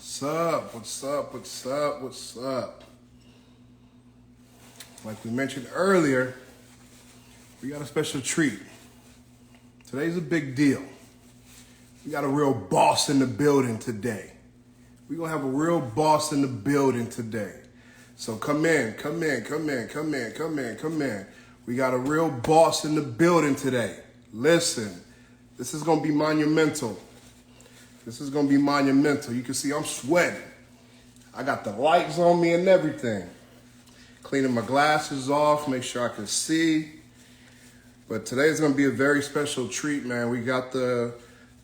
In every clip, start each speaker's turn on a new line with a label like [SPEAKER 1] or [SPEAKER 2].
[SPEAKER 1] What's up? What's up? What's up? What's up? Like we mentioned earlier, we got a special treat. Today's a big deal. We got a real boss in the building today. We're gonna have a real boss in the building today. So come in. We got a real boss in the building today. Listen, this is gonna be monumental. This is gonna be monumental. You can see I'm sweating. I got the lights on me and everything. Cleaning my glasses off, make sure I can see. But today's gonna be a very special treat, man. We got the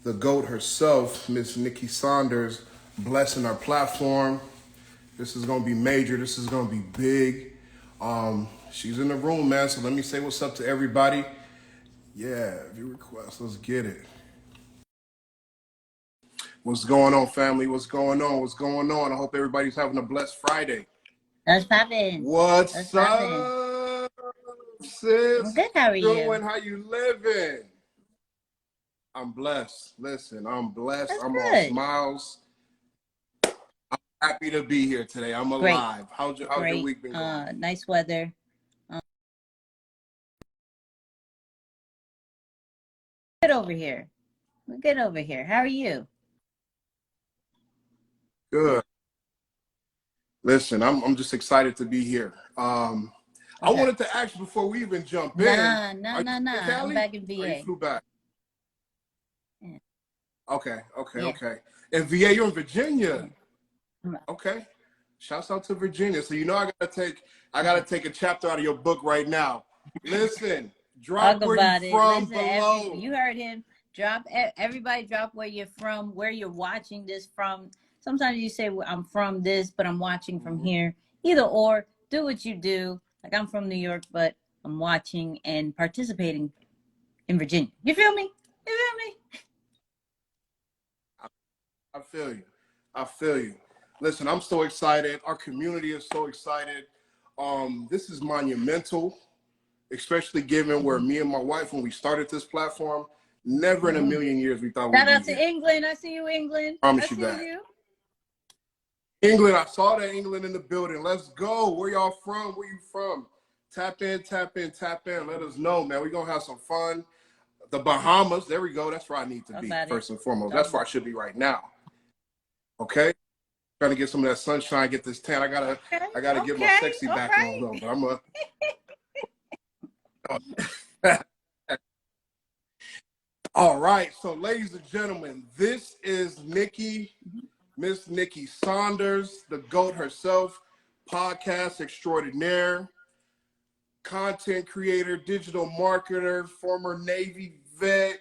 [SPEAKER 1] GOAT herself, Miss Nicky Saunders, blessing our platform. This is gonna be major, this is gonna be big. She's in the room, man, so let me say what's up to everybody. Yeah, view request, let's get it. What's going on, family? What's going on? What's going on? I hope everybody's having a blessed Friday.
[SPEAKER 2] That's poppin'.
[SPEAKER 1] What's up, sis?
[SPEAKER 2] I'm good, how are you?
[SPEAKER 1] How you living? I'm blessed. Listen, I'm blessed.
[SPEAKER 2] That's
[SPEAKER 1] I'm
[SPEAKER 2] good.
[SPEAKER 1] all smiles. I'm happy to be here today. I'm alive. How's your week been going?
[SPEAKER 2] Nice weather. Good over here. We're good over here. How are you?
[SPEAKER 1] Good. Listen, I'm just excited to be here. I wanted to ask you before we even jump in.
[SPEAKER 2] Nah. I'm back in VA.
[SPEAKER 1] Or you flew back?
[SPEAKER 2] Yeah.
[SPEAKER 1] Okay.
[SPEAKER 2] Yeah.
[SPEAKER 1] In VA, you're in Virginia.
[SPEAKER 2] Yeah.
[SPEAKER 1] Okay. Shouts out to Virginia. So you know I gotta take a chapter out of your book right now. Listen, drop where you're from below.
[SPEAKER 2] You heard him. Everybody drop where you're from, where you're watching this from. Sometimes you say, well, I'm from this, but I'm watching from here. Either or, do what you do. Like I'm from New York, but I'm watching and participating in Virginia. You feel me?
[SPEAKER 1] I feel you. Listen, I'm so excited. Our community is so excited. This is monumental, especially given where me and my wife, when we started this platform, never in a million years we thought we'd be here.
[SPEAKER 2] Shout out to England. I see you, England.
[SPEAKER 1] Promise you that. England, I saw that England in the building. Let's go. Where y'all from? Where you from? Tap in. Let us know, man. We're going to have some fun. The Bahamas. There we go. That's where I need to be, first and foremost. That's where I should be right now. Okay? Trying to get some of that sunshine, get this tan. I gotta get my sexy back on, though. But I'm All right. So, ladies and gentlemen, this is Nicky. Miss Nicky Saunders, the GOAT herself, podcast extraordinaire, content creator, digital marketer, former Navy vet.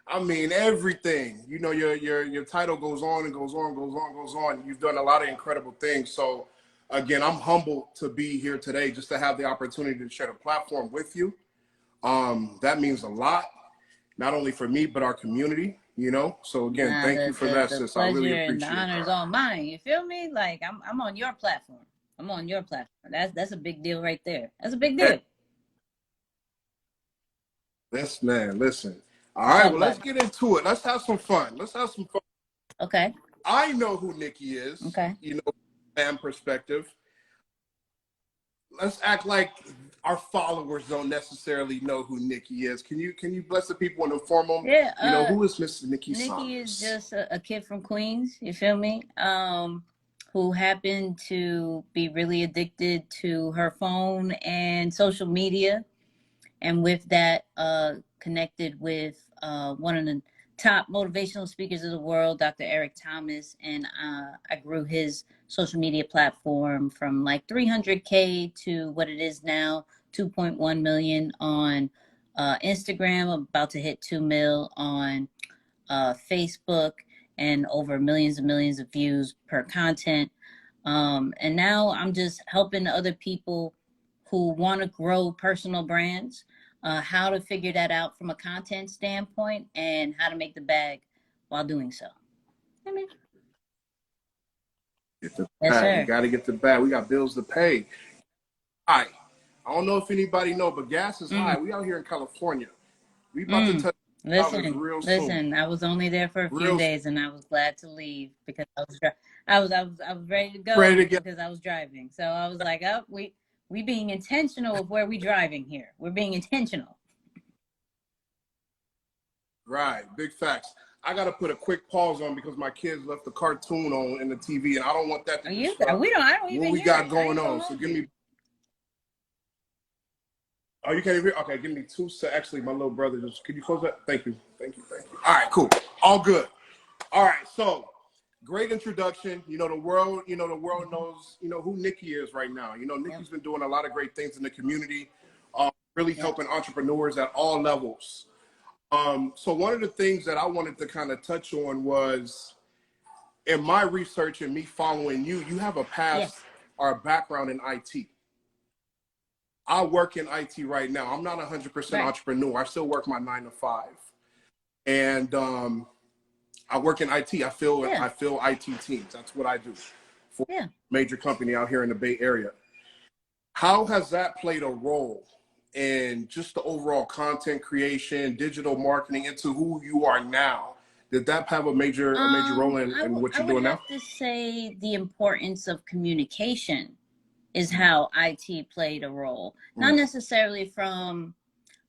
[SPEAKER 1] I mean, everything. You know, your title goes on and goes on. You've done a lot of incredible things. So, again, I'm humbled to be here today just to have the opportunity to share the platform with you. That means a lot, not only for me, but our community. You know, so again, thank you for that, sis. I really appreciate it.
[SPEAKER 2] The honor is all mine. You feel me? Like I'm on your platform. I'm on your platform. That's a big deal right there. That's a big deal.
[SPEAKER 1] Yes, man. Listen. All right. Well, let's get into it. Let's have some fun.
[SPEAKER 2] Okay.
[SPEAKER 1] I know who Nicky is.
[SPEAKER 2] Okay.
[SPEAKER 1] You know, fan perspective. Let's act like our followers don't necessarily know who Nicky is. Can you bless the people and inform them?
[SPEAKER 2] Yeah.
[SPEAKER 1] You know, who is Miss Nicky Saunders?
[SPEAKER 2] Nicky is just a kid from Queens. You feel me? Who happened to be really addicted to her phone and social media, and with that, connected with one of the top motivational speakers of the world, Dr. Eric Thomas, and I grew his social media platform from like 300K to what it is now, 2.1 million on Instagram, about to hit 2 mil on Facebook, and over millions and millions of views per content. And now I'm just helping other people who want to grow personal brands, how to figure that out from a content standpoint and how to make the bag while doing so.
[SPEAKER 1] Get the bag. You got to get the bag. We got bills to pay. All right. I don't know if anybody know, but gas is high. We out here in California. We about to touch Soon.
[SPEAKER 2] Listen, I was only there for a few
[SPEAKER 1] Real soon.
[SPEAKER 2] days and I was glad to leave because I was ready to
[SPEAKER 1] Ready to
[SPEAKER 2] go
[SPEAKER 1] get
[SPEAKER 2] because I was driving. So I was like, oh, we being intentional of where we driving here. We're being intentional.
[SPEAKER 1] right. Big facts. I got to put a quick pause on because my kids left the cartoon on in the TV, and I don't want that to
[SPEAKER 2] Oh,
[SPEAKER 1] disrupt
[SPEAKER 2] I don't
[SPEAKER 1] what
[SPEAKER 2] even
[SPEAKER 1] we
[SPEAKER 2] hear
[SPEAKER 1] got
[SPEAKER 2] it. I
[SPEAKER 1] going
[SPEAKER 2] ain't
[SPEAKER 1] on.
[SPEAKER 2] gonna
[SPEAKER 1] So
[SPEAKER 2] hold
[SPEAKER 1] give
[SPEAKER 2] you.
[SPEAKER 1] me. Oh, you can't hear? Okay, give me 2 seconds. Actually, my little brother just. Can you close that? Thank you. Thank you. Thank you. All right, cool. All good. All right, so great introduction. The world. The world knows. Who Nicky is right now.
[SPEAKER 2] Yep.
[SPEAKER 1] Nicky's been doing a lot of great things in the community, really
[SPEAKER 2] Yep.
[SPEAKER 1] helping entrepreneurs at all levels. So one of the things that I wanted to kind of touch on was in my research and me following you. You have a past
[SPEAKER 2] Yes.
[SPEAKER 1] or a background in IT. I work in IT right now. I'm not 100%
[SPEAKER 2] Right.
[SPEAKER 1] entrepreneur. I still work my 9 to 5, and I work in IT.
[SPEAKER 2] Yeah.
[SPEAKER 1] I fill IT teams. That's what I do for
[SPEAKER 2] Yeah.
[SPEAKER 1] a major company out here in the Bay Area. How has that played a role in just the overall content creation, digital marketing into who you are now? Did that have a major role in what
[SPEAKER 2] I
[SPEAKER 1] you're
[SPEAKER 2] would
[SPEAKER 1] doing now?
[SPEAKER 2] have to say the importance of communication is how IT played a role. Not
[SPEAKER 1] Mm,
[SPEAKER 2] necessarily from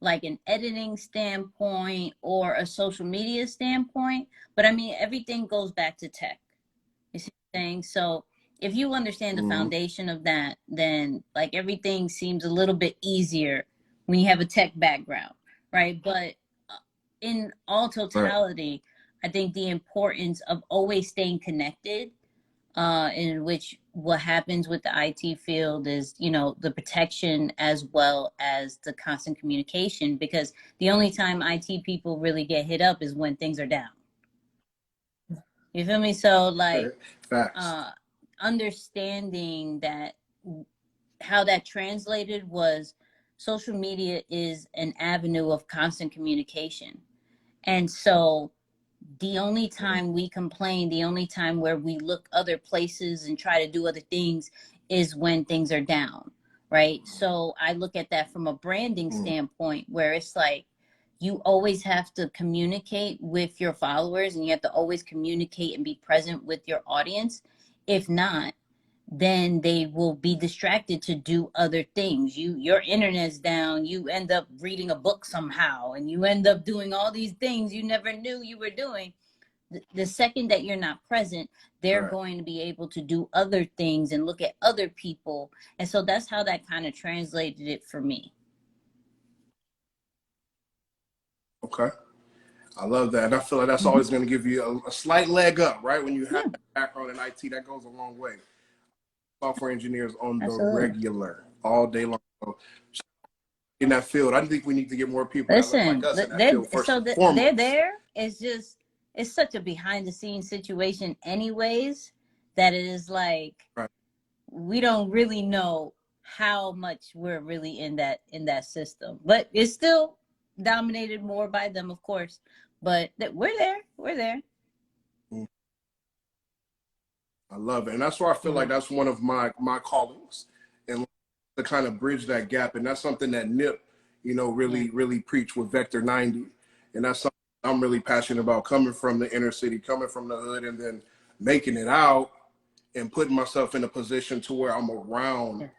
[SPEAKER 2] like an editing standpoint or a social media standpoint, but I mean everything goes back to tech. You see what I'm saying? So if you understand the
[SPEAKER 1] mm,
[SPEAKER 2] foundation of that, then like everything seems a little bit easier when you have a tech background, right? But in all
[SPEAKER 1] right.
[SPEAKER 2] totality, I think the importance of always staying connected, in which what happens with the IT field is, the protection as well as the constant communication, because the only time IT people really get hit up is when things are down. You feel me? So like,
[SPEAKER 1] Facts.
[SPEAKER 2] uh, understanding that how that translated was social media is an avenue of constant communication. And so the only
[SPEAKER 1] Mm,
[SPEAKER 2] time we complain, the only time where we look other places and try to do other things is when things are down, right? So I look at that from a branding
[SPEAKER 1] mm,
[SPEAKER 2] standpoint where it's like you always have to communicate with your followers and you have to always communicate and be present with your audience. If not, then they will be distracted to do other things. Your internet's down, you end up reading a book somehow and you end up doing all these things you never knew you were doing. The second that you're not present, they're
[SPEAKER 1] right.
[SPEAKER 2] going to be able to do other things and look at other people. And so that's how that kind of translated it for me.
[SPEAKER 1] Okay. I love that. And I feel like that's
[SPEAKER 2] Hmm.
[SPEAKER 1] always going to give you a slight leg up, right? When you have
[SPEAKER 2] Yeah,
[SPEAKER 1] that background in IT, that goes a long way. Software engineers on the
[SPEAKER 2] absolutely.
[SPEAKER 1] regular all day long. So in that field, I think we need to get more people that look like
[SPEAKER 2] Listen,
[SPEAKER 1] us in that field first and
[SPEAKER 2] they're
[SPEAKER 1] foremost.
[SPEAKER 2] there. It's just it's such a behind the scenes situation, anyways, that it is like
[SPEAKER 1] Right.
[SPEAKER 2] we don't really know how much we're really in that system, but it's still dominated more by them, of course. But that we're there.
[SPEAKER 1] Mm, I love it. And that's why I feel like
[SPEAKER 2] Mhm.
[SPEAKER 1] that's one of my callings and to kind of bridge that gap. And that's something that Nip,
[SPEAKER 2] Yeah,
[SPEAKER 1] really preached with Vector 90. And that's something I'm really passionate about, coming from the inner city, coming from the hood, and then making it out and putting myself in a position to where I'm around,
[SPEAKER 2] yes,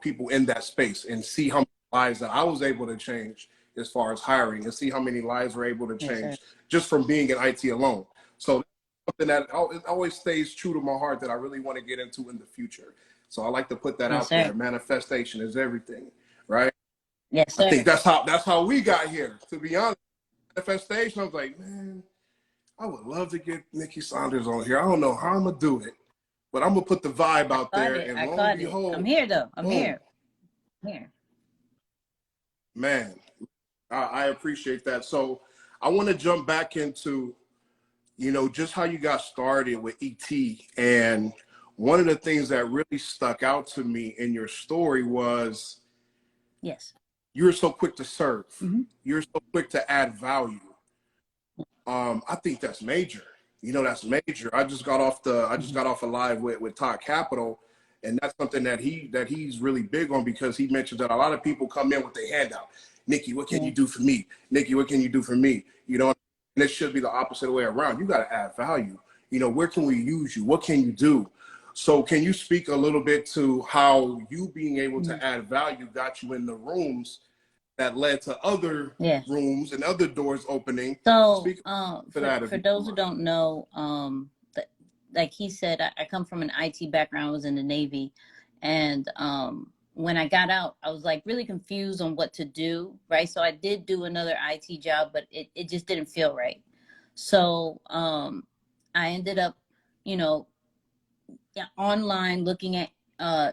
[SPEAKER 1] people in that space and see how many lives that I was able to change as far as hiring, and see how many lives we're able to
[SPEAKER 2] yes, sir.
[SPEAKER 1] change just from being in IT alone. So something that it always stays true to my heart that I really want to get into in the future. So I like to put that
[SPEAKER 2] Yes,
[SPEAKER 1] out
[SPEAKER 2] sir.
[SPEAKER 1] there. Manifestation is everything, right?
[SPEAKER 2] Yes,
[SPEAKER 1] I think
[SPEAKER 2] sir.
[SPEAKER 1] that's how we got here. To be honest, manifestation. I was like, man, I would love to get Nicky Saunders on here. I don't know how I'm gonna do it, but I'm gonna put the vibe out
[SPEAKER 2] Caught
[SPEAKER 1] there,
[SPEAKER 2] it.
[SPEAKER 1] and
[SPEAKER 2] I
[SPEAKER 1] lo and
[SPEAKER 2] caught it. I'm
[SPEAKER 1] behold,
[SPEAKER 2] here though. I'm
[SPEAKER 1] boom,
[SPEAKER 2] here. I'm here.
[SPEAKER 1] man, I appreciate that. So I want to jump back into, just how you got started with ET. And one of the things that really stuck out to me in your story was
[SPEAKER 2] Yes.
[SPEAKER 1] you were so quick to serve.
[SPEAKER 2] Hmm.
[SPEAKER 1] You're so quick to add value. I think that's major. That's major. I just got off a live with Todd Capital, And that's something that he's really big on, because he mentioned that a lot of people come in with their hand out. Nikki, what can
[SPEAKER 2] Yeah.
[SPEAKER 1] you do for me? Nikki, what can you do for me? You know, and it should be the opposite way around. You got to add value. You know, where can we use you? What can you do? So can you speak a little bit to how you being able
[SPEAKER 2] Mhm.
[SPEAKER 1] to add value got you in the rooms that led to other
[SPEAKER 2] Yeah.
[SPEAKER 1] rooms and other doors opening?
[SPEAKER 2] So,
[SPEAKER 1] Speak to that if
[SPEAKER 2] for
[SPEAKER 1] you
[SPEAKER 2] those who
[SPEAKER 1] want.
[SPEAKER 2] don't know, like he said, I come from an IT background. I was in the Navy, and when I got out, I was like really confused on what to do. Right, so I did do another IT job, but it just didn't feel right. So I ended up, you know, yeah, online looking at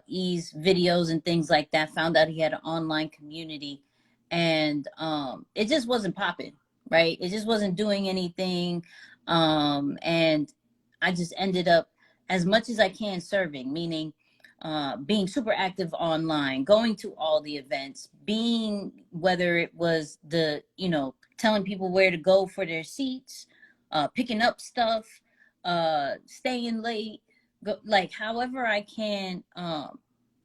[SPEAKER 2] E's videos and things like that. Found out he had an online community, and it just wasn't popping. Right, it just wasn't doing anything, and I just ended up, as much as I can, serving, meaning being super active online, going to all the events, being, whether it was the, telling people where to go for their seats, picking up stuff, staying late, go, like however I can,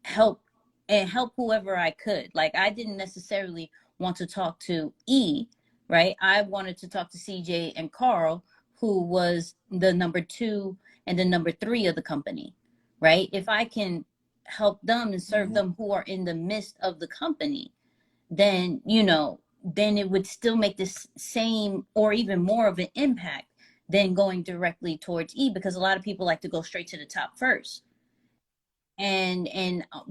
[SPEAKER 2] help, and help whoever I could. Like, I didn't necessarily want to talk to E, right? I wanted to talk to CJ and Carl, who was the number 2 and the number 3 of the company, right? If I can help them and serve
[SPEAKER 1] Mm-hmm.
[SPEAKER 2] them who are in the midst of the company, then, then it would still make this same or even more of an impact than going directly towards E, because a lot of people like to go straight to the top first. And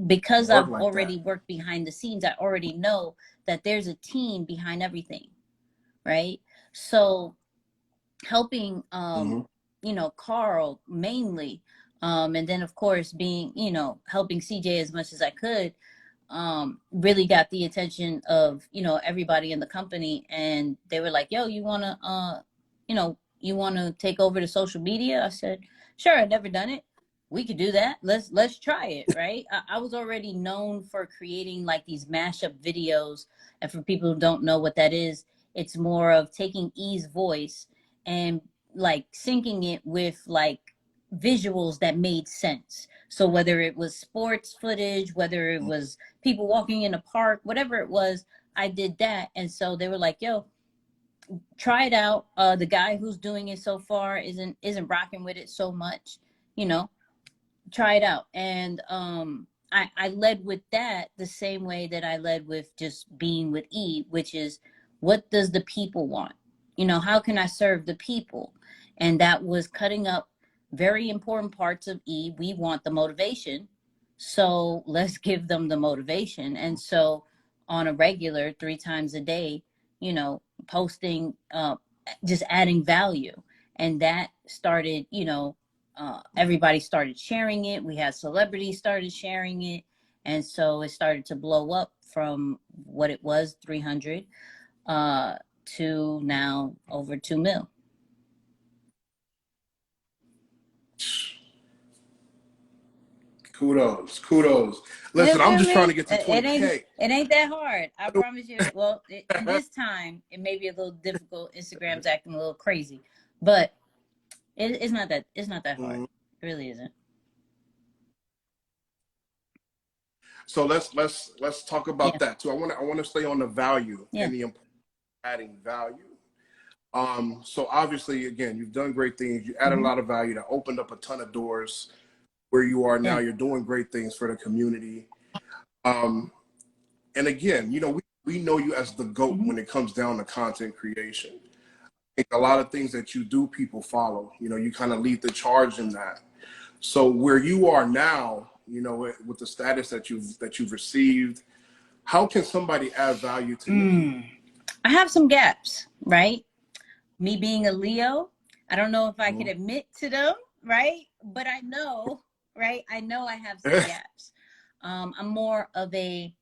[SPEAKER 2] because
[SPEAKER 1] Work
[SPEAKER 2] I've
[SPEAKER 1] like
[SPEAKER 2] already
[SPEAKER 1] that.
[SPEAKER 2] worked behind the scenes, I already know that there's a team behind everything, right? So helping,
[SPEAKER 1] Mm-hmm.
[SPEAKER 2] Carl mainly, and then of course being, helping CJ as much as I could, really got the attention of, everybody in the company. And they were like, yo, you want to take over the social media? I said, sure. I've never done it. We could do that. Let's try it. Right. I was already known for creating like these mashup videos. And for people who don't know what that is, it's more of taking E's voice and like syncing it with like visuals that made sense. So whether it was sports footage, whether it was people walking in a park, whatever it was, I did that. And so they were like, yo, try it out. The guy who's doing it so far isn't rocking with it so much, you know, try it out. And I led with that the same way that I led with just being with E, which is, what does the people want? How can I serve the people? And that was cutting up very important parts of E. We want the motivation, so let's give them the motivation. And so on a regular 3 times a day, posting, just adding value. And that started, everybody started sharing it. We had celebrities started sharing it. And so it started to blow up from what it was, 300, to now over 2 mil.
[SPEAKER 1] Kudos, kudos.
[SPEAKER 2] You
[SPEAKER 1] Listen, I'm
[SPEAKER 2] feel
[SPEAKER 1] just trying to
[SPEAKER 2] me?
[SPEAKER 1] get to
[SPEAKER 2] It ain't
[SPEAKER 1] 20K.
[SPEAKER 2] it ain't that hard. I promise you. Well, in this time, it may be a little difficult. Instagram's acting a little crazy, but it's not that hard.
[SPEAKER 1] Mhm.
[SPEAKER 2] It really isn't.
[SPEAKER 1] So let's talk about
[SPEAKER 2] Yeah,
[SPEAKER 1] that too. I want to stay on the value
[SPEAKER 2] yeah.
[SPEAKER 1] and the importance of adding value. So obviously, again, you've done great things. You added a
[SPEAKER 2] Hmm.
[SPEAKER 1] lot of value that opened up a ton of doors where you are now.
[SPEAKER 2] Yeah.
[SPEAKER 1] You're doing great things for the community. Um, and again, we know you as the GOAT
[SPEAKER 2] Hmm.
[SPEAKER 1] when it comes down to content creation. I think a lot of things that you do, people follow. You kind of lead the charge in that. So where you are now, with the status that you've received, how can somebody add value to Nikki?
[SPEAKER 2] I have some gaps, right? Me being a Leo, I don't know if I could
[SPEAKER 1] Mhm.
[SPEAKER 2] admit to them, right? But I know, right? I know I have some gaps. I'm more of a,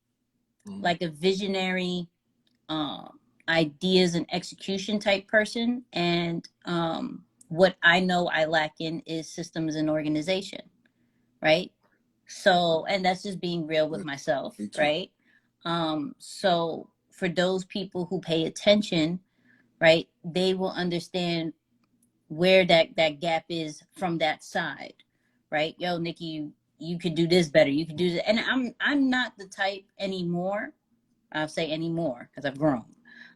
[SPEAKER 2] like a visionary, ideas and execution type person. And what I know I lack in is systems and organization, right? So, and that's just being real with myself,
[SPEAKER 1] Me too.
[SPEAKER 2] right? So for those people who pay attention, right, they will understand where that gap is from that side, right? Yo, Nikki, you could do this better. You could do this. And I'm not the type anymore. I'll say anymore because I've grown.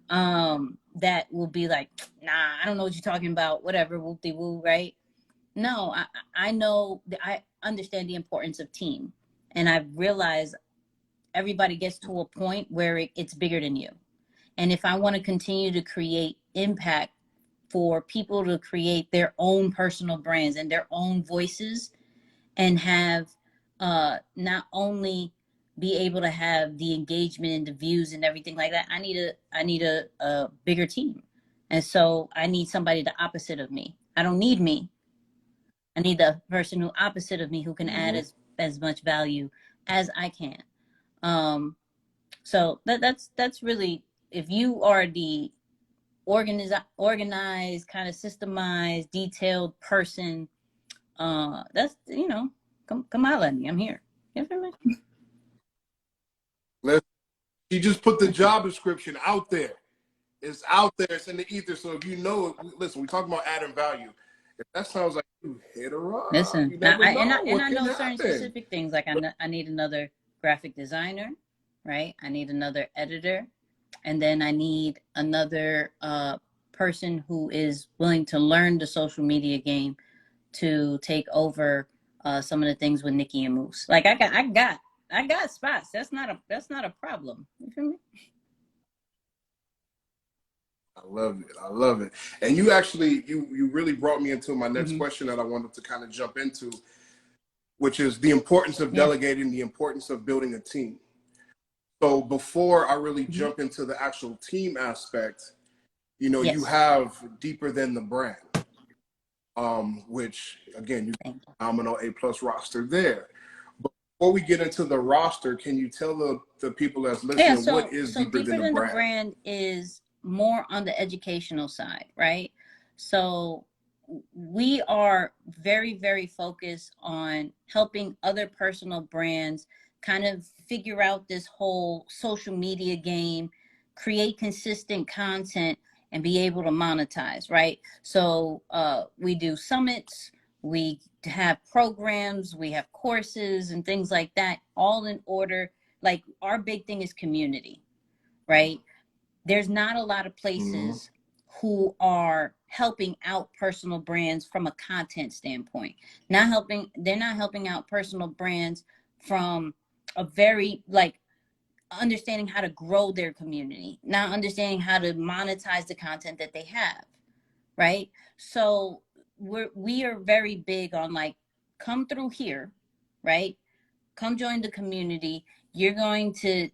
[SPEAKER 2] That will be like, nah, I don't know what you're talking about. Whatever, whoop-de-woo, right? No, I know, I understand the importance of team. And I've realized everybody gets to a point where it's bigger than you. And if I want to continue to create impact for people to create their own personal brands and their own voices and have not only be able to have the engagement and the views and everything like that, I need a bigger team. And so I need somebody the opposite of me. I don't need me. I need the person who opposite of me who can add as much value as I can. So that's really, if you are the organized, kind of systemized, detailed person, that's, you know, come out at me. I'm here. You feel me?
[SPEAKER 1] She just put the job description out there. It's out there. It's in the ether. So if you know it, listen, we're talking about adding value. If that sounds like you, hit her up.
[SPEAKER 2] Listen,
[SPEAKER 1] You never know
[SPEAKER 2] and
[SPEAKER 1] what
[SPEAKER 2] I
[SPEAKER 1] can
[SPEAKER 2] know certain
[SPEAKER 1] happen.
[SPEAKER 2] specific things. Like I need another graphic designer, right? I need another editor, and then I need another person who is willing to learn the social media game to take over some of the things with Nikki and Moose. Like I got spots. That's not a problem. You feel me?
[SPEAKER 1] I love it. I love it. And you actually, you really brought me into my next
[SPEAKER 2] Mm-hmm.
[SPEAKER 1] question that I wanted to kind of jump into, which is the importance of delegating, the importance of building a team. So before I really jump into the actual team aspect, you know, you have Deeper Than the Brand, which again, you have a phenomenal A+ roster there. But before we get into the roster, can you tell the people that's listening what is Deeper Than the Brand?
[SPEAKER 2] Brand is more on the educational side, right? So we are very, very focused on helping other personal brands kind of figure out this whole social media game, create consistent content, and be able to monetize, right? So we do summits, we have programs, we have courses and things like that, all in order. Like our big thing is community, right? There's not a lot of places who are helping out personal brands from a content standpoint. They're not helping out personal brands from a very, like, understanding how to grow their community, not understanding how to monetize the content that they have, right? So we are very big on, like, come through here, right? Come join the community. You're going to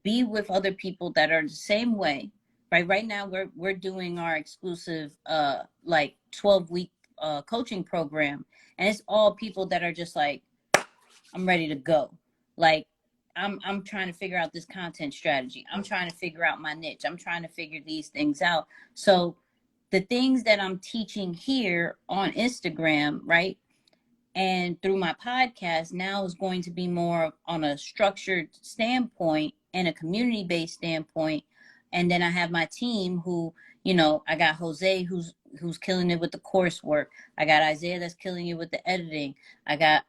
[SPEAKER 2] be with other people that are the same way, right now we're doing our exclusive like 12-week coaching program, and it's all people that are just like, I'm ready to go. Like I'm trying to figure out this content strategy. I'm trying to figure out my niche. I'm trying to figure these things out. So the things that I'm teaching here on Instagram, right, and through my podcast now is going to be more on a structured standpoint and a community-based standpoint. And then I have my team who, you know, I got Jose who's killing it with the coursework. I got Isaiah that's killing it with the editing. I got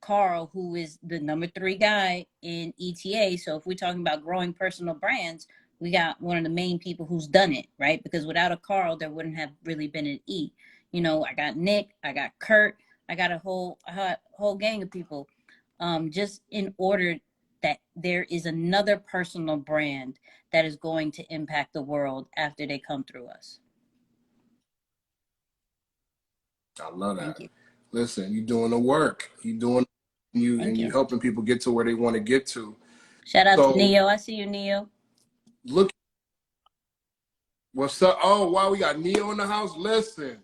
[SPEAKER 2] Carl, who is the #3 guy in ETA. So if we're talking about growing personal brands, we got one of the main people who's done it, right? Because without a Carl, there wouldn't have really been an E. You know, I got Nick, I got Kurt, I got a whole gang of people, just in order that there is another personal brand that is going to impact the world after they come through us.
[SPEAKER 1] I love that.
[SPEAKER 2] Thank you.
[SPEAKER 1] Listen, you're doing the work. You're helping people get to where they want to get to.
[SPEAKER 2] Shout out to Neo. I see you, Neo.
[SPEAKER 1] Look, what's up? Oh, wow, we got Neo in the house. Listen,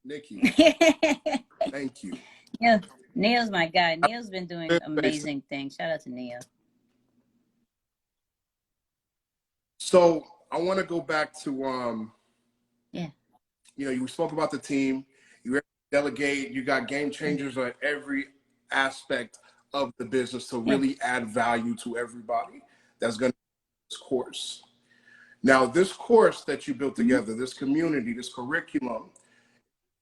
[SPEAKER 1] Nikki. Thank you.
[SPEAKER 2] Yeah, Neo's my guy. Neo's been doing amazing things. Shout out to Neo.
[SPEAKER 1] So I want to go back to you know, you spoke about the team. You delegate. You got game changers on every aspect of the business to really add value to everybody that's going to do this course. Now, this course that you built together, this community, this curriculum,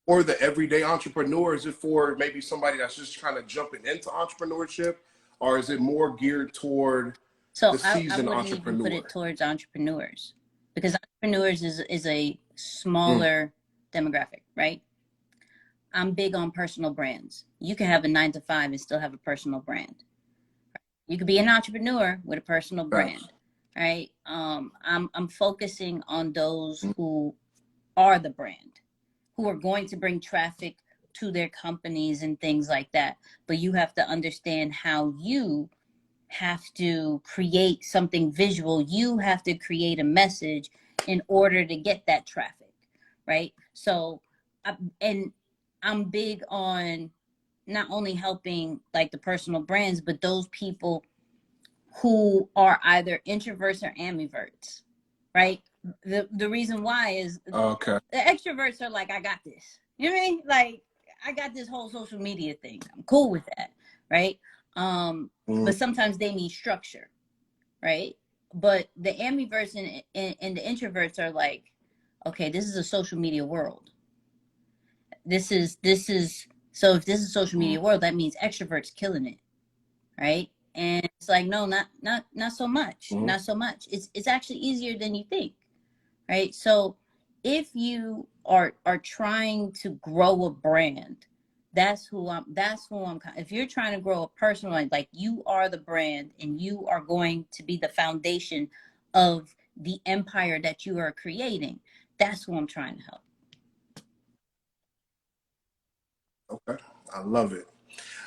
[SPEAKER 1] for the everyday entrepreneur? Is it for maybe somebody that's just kind of jumping into entrepreneurship, or is it more geared toward
[SPEAKER 2] So
[SPEAKER 1] the
[SPEAKER 2] I
[SPEAKER 1] seasoned
[SPEAKER 2] wouldn't even put
[SPEAKER 1] entrepreneur?
[SPEAKER 2] it towards entrepreneurs, because entrepreneurs is a
[SPEAKER 1] Mm.
[SPEAKER 2] smaller demographic, right? I'm big on personal brands. You can have a 9 to 5 and still have a personal brand. You could be an entrepreneur with a personal
[SPEAKER 1] Facts.
[SPEAKER 2] brand, right? I'm focusing on those
[SPEAKER 1] Mm.
[SPEAKER 2] who are the brand, who are going to bring traffic to their companies and things like that. But you have to understand how you have to create something visual. You have to create a message in order to get that traffic, right? So, and I'm big on not only helping like the personal brands, but those people who are either introverts or ambiverts, right? The reason why is
[SPEAKER 1] Okay.
[SPEAKER 2] the extroverts are like, I got this. You know what I mean? Like, I got this whole social media thing. I'm cool with that, right?
[SPEAKER 1] Mm.
[SPEAKER 2] But sometimes they need structure, right? But the ambiverts and the introverts are like, okay, this is a social media world. This is so if this is a social
[SPEAKER 1] Mm.
[SPEAKER 2] media world, that means extroverts killing it, right? And it's like, no, not so much,
[SPEAKER 1] Mm.
[SPEAKER 2] not so much. It's actually easier than you think, right? So if you are trying to grow a brand, that's who I'm if you're trying to grow a personal line, like you are the brand and you are going to be the foundation of the empire that you are creating, that's who I'm trying to help.
[SPEAKER 1] Okay. I love it.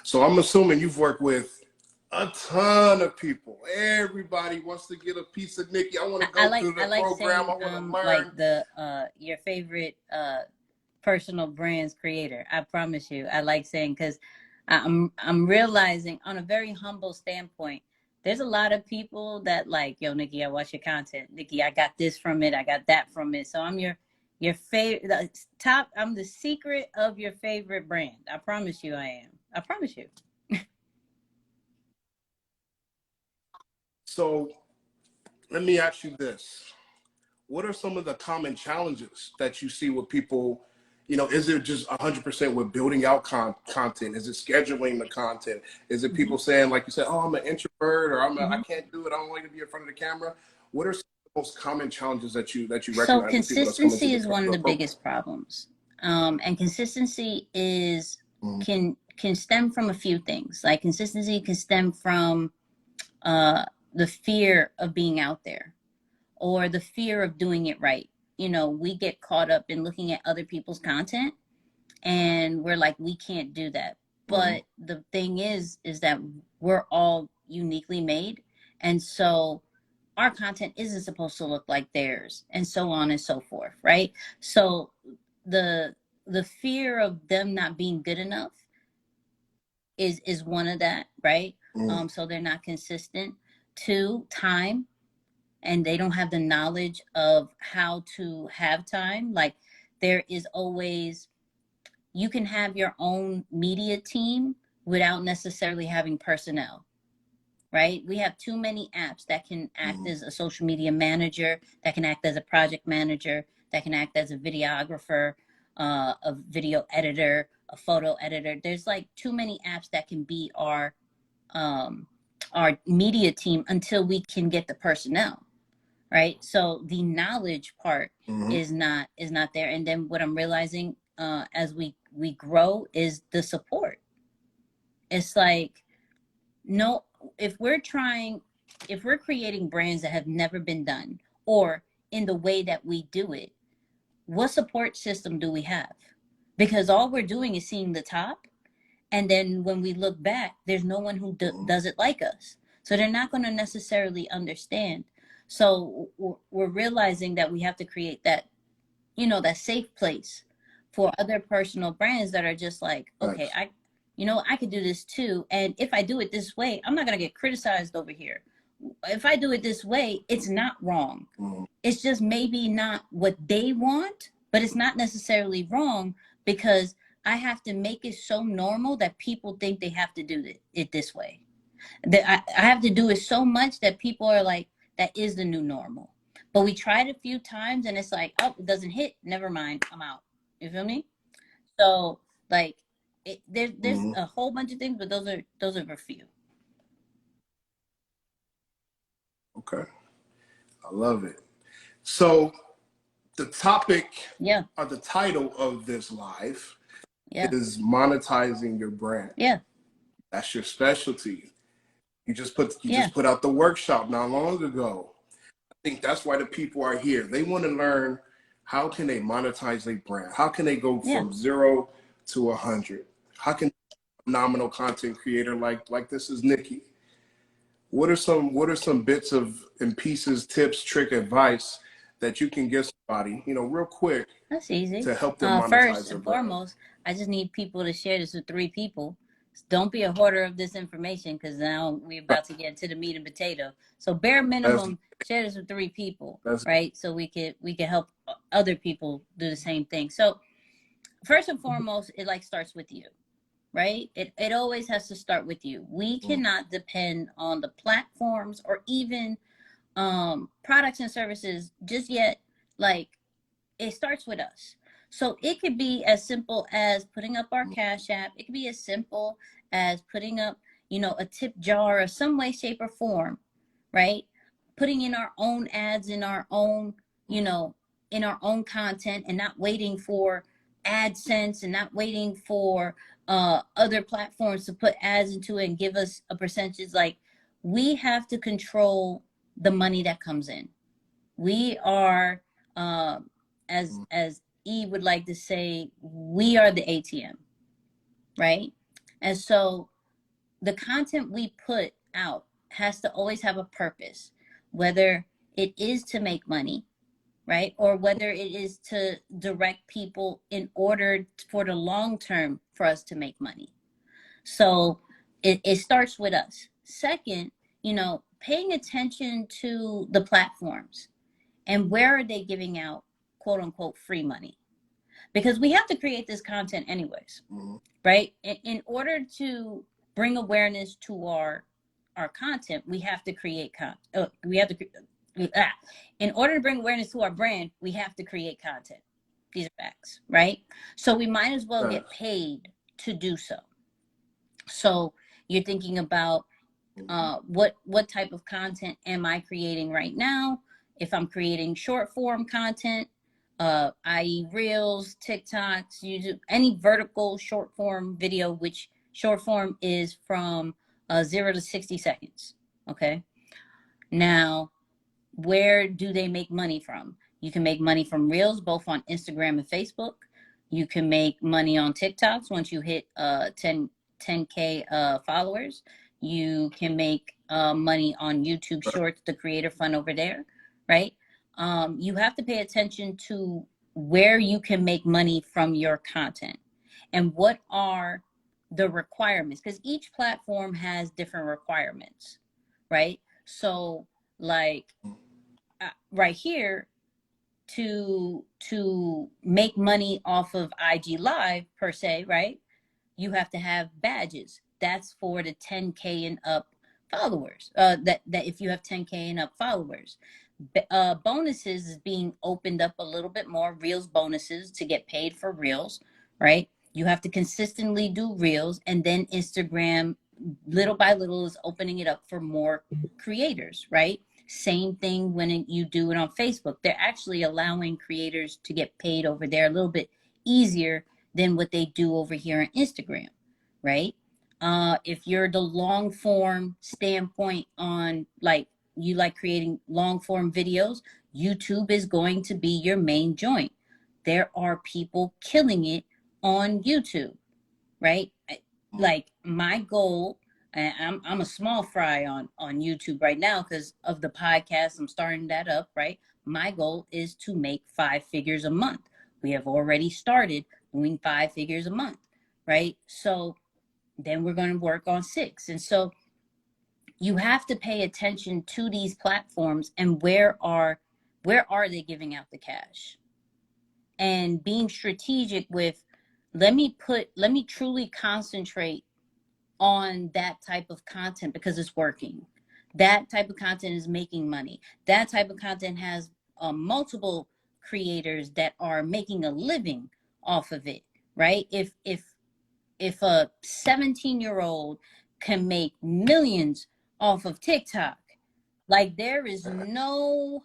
[SPEAKER 1] So I'm assuming you've worked with a ton of people. Everybody wants to get a piece of Nikki. I want to
[SPEAKER 2] I
[SPEAKER 1] go
[SPEAKER 2] like
[SPEAKER 1] through
[SPEAKER 2] I
[SPEAKER 1] the
[SPEAKER 2] like
[SPEAKER 1] program.
[SPEAKER 2] saying
[SPEAKER 1] I want to learn.
[SPEAKER 2] like the your favorite personal brands creator. I promise you. I like saying, because I'm realizing on a very humble standpoint, there's a lot of people that like, yo, Nikki, I watch your content. Nikki, I got this from it. I got that from it. So I'm your favorite top. I'm the secret of your favorite brand. I promise you, I am. I promise you.
[SPEAKER 1] So let me ask you this. What are some of the common challenges that you see with people? You know, is it just 100% with building out content? Is it scheduling the content? Is it
[SPEAKER 2] Mhm.
[SPEAKER 1] people saying, like you said, oh, I'm an introvert, or I
[SPEAKER 2] Mhm.
[SPEAKER 1] can't do it. I don't like to be in front of the camera. What are some of the most common challenges that you
[SPEAKER 2] So
[SPEAKER 1] recognize with people that's coming to
[SPEAKER 2] consistency is one of
[SPEAKER 1] the
[SPEAKER 2] the
[SPEAKER 1] program?
[SPEAKER 2] biggest problems, and consistency is
[SPEAKER 1] Mm-hmm.
[SPEAKER 2] can stem from a few things. Like consistency can stem from the fear of being out there or the fear of doing it right. You know, we get caught up in looking at other people's content and we're like, we can't do that.
[SPEAKER 1] Mm-hmm.
[SPEAKER 2] But the thing is that we're all uniquely made. And so our content isn't supposed to look like theirs, and so on and so forth, right? So the the fear of them not being good enough is one of that, right? So they're not consistent. Two, time, and they don't have the knowledge of how to have time. Like there is always, you can have your own media team without necessarily having personnel, right? We have too many apps that can act
[SPEAKER 1] Mm-hmm.
[SPEAKER 2] as a social media manager, that can act as a project manager, that can act as a videographer, a video editor, a photo editor. There's like too many apps that can be um, our media team until we can get the personnel, right? So the knowledge part
[SPEAKER 1] Mm-hmm.
[SPEAKER 2] is not there. And then what I'm realizing as we grow is the support. It's like, no, if we're trying, if we're creating brands that have never been done or in the way that we do it, what support system do we have? Because all we're doing is seeing the top, and then when we look back, there's no one who
[SPEAKER 1] Mm-hmm.
[SPEAKER 2] does it like us, so they're not going to necessarily understand. So we're realizing that we have to create that, that safe place for other personal brands that are just like, okay,
[SPEAKER 1] Thanks.
[SPEAKER 2] I could do this too. And if I do it this way, I'm not going to get criticized over here. If I do it this way, it's not wrong.
[SPEAKER 1] Mm-hmm.
[SPEAKER 2] It's just maybe not what they want, but it's not necessarily wrong, because I have to make it so normal that people think they have to do it this way. That I have to do it so much that people are like, that is the new normal. But we tried a few times and it's like, oh, it doesn't hit. Never mind. I'm out. You feel me? So like there's
[SPEAKER 1] Mhm.
[SPEAKER 2] a whole bunch of things, but those are a few.
[SPEAKER 1] Okay, I love it. So the topic
[SPEAKER 2] Yeah,
[SPEAKER 1] or the title of this live
[SPEAKER 2] yeah,
[SPEAKER 1] is monetizing your brand.
[SPEAKER 2] yeah,
[SPEAKER 1] That's your specialty. You
[SPEAKER 2] yeah,
[SPEAKER 1] just put out the workshop not long ago. I think that's why the people are here. They want to learn how can they monetize their brand? How can they go
[SPEAKER 2] yeah.
[SPEAKER 1] from 0 to 100? How can a phenomenal content creator like this is Nikki? What are some bits of and pieces, tips, trick, advice that you can give somebody, real quick
[SPEAKER 2] That's easy.
[SPEAKER 1] to help them monetize
[SPEAKER 2] First
[SPEAKER 1] their
[SPEAKER 2] and
[SPEAKER 1] brand?
[SPEAKER 2] foremost, I just need people to share this with 3 people. Don't be a hoarder of this information because now we're about to get into the meat and potato. So bare
[SPEAKER 1] That's
[SPEAKER 2] minimum, share this with 3 people,
[SPEAKER 1] that's
[SPEAKER 2] right? So we could help other people do the same thing. So first and foremost, it like starts with you, right? It always has to start with you. We cannot depend on the platforms or even products and services just yet. Like it starts with us. So it could be as simple as putting up our Cash App. It could be as simple as putting up, a tip jar of some way, shape, or form, right? Putting in our own ads in our own, you know, in our own content and not waiting for AdSense and not waiting for other platforms to put ads into it and give us a percentage. Like we have to control the money that comes in. We are, um, as E would like to say, we are the ATM, right? And so the content we put out has to always have a purpose, whether it is to make money, right? Or whether it is to direct people in order for the long term for us to make money. So it starts with us. Second, paying attention to the platforms and where are they giving out quote unquote free money, because we have to create this content anyways,
[SPEAKER 1] Mhm.
[SPEAKER 2] right? In order to bring awareness to our content, we have to create content. We have to in order to bring awareness to our brand, we have to create content. These are facts, right? So we might as well get
[SPEAKER 1] Facts.
[SPEAKER 2] paid to do so. So you're thinking about
[SPEAKER 1] Mhm.
[SPEAKER 2] what type of content am I creating right now? If I'm creating short form content, i.e. reels, TikToks, YouTube, any vertical short form video, which short form is from 0 to 60 seconds. Okay. Now, where do they make money from? You can make money from reels, both on Instagram and Facebook. You can make money on TikToks once you hit 10K followers. You can make money on YouTube Shorts, the creator fund over there, right? You have to pay attention to where you can make money from your content and what are the requirements, because each platform has different requirements, right? So, like right here, to make money off of IG Live per se, right? You have to have badges. That's for the 10K and up followers. That if you have 10K and up followers, bonuses is being opened up a little bit more. Reels bonuses to get paid for reels, right? You have to consistently do reels, and then Instagram, little by little, is opening it up for more creators, right? Same thing when you do it on Facebook. They're actually allowing creators to get paid over there a little bit easier than what they do over here on Instagram, right? If you're the long form standpoint on like you like creating long form videos, YouTube is going to be your main joint. There are people killing it on YouTube, right? Like my goal, and I'm a small fry on YouTube right now because of the podcast. I'm starting that up, right? My goal is to make 5 figures a month. We have already started doing 5 figures a month, right? So then we're going to work on 6. And so you have to pay attention to these platforms and where are they giving out the cash, and being strategic with, let me truly concentrate on that type of content because it's working. That type of content is making money. That type of content has multiple creators that are making a living off of it, right? If a 17-year-old can make millions off of TikTok, like there is
[SPEAKER 1] Facts.
[SPEAKER 2] no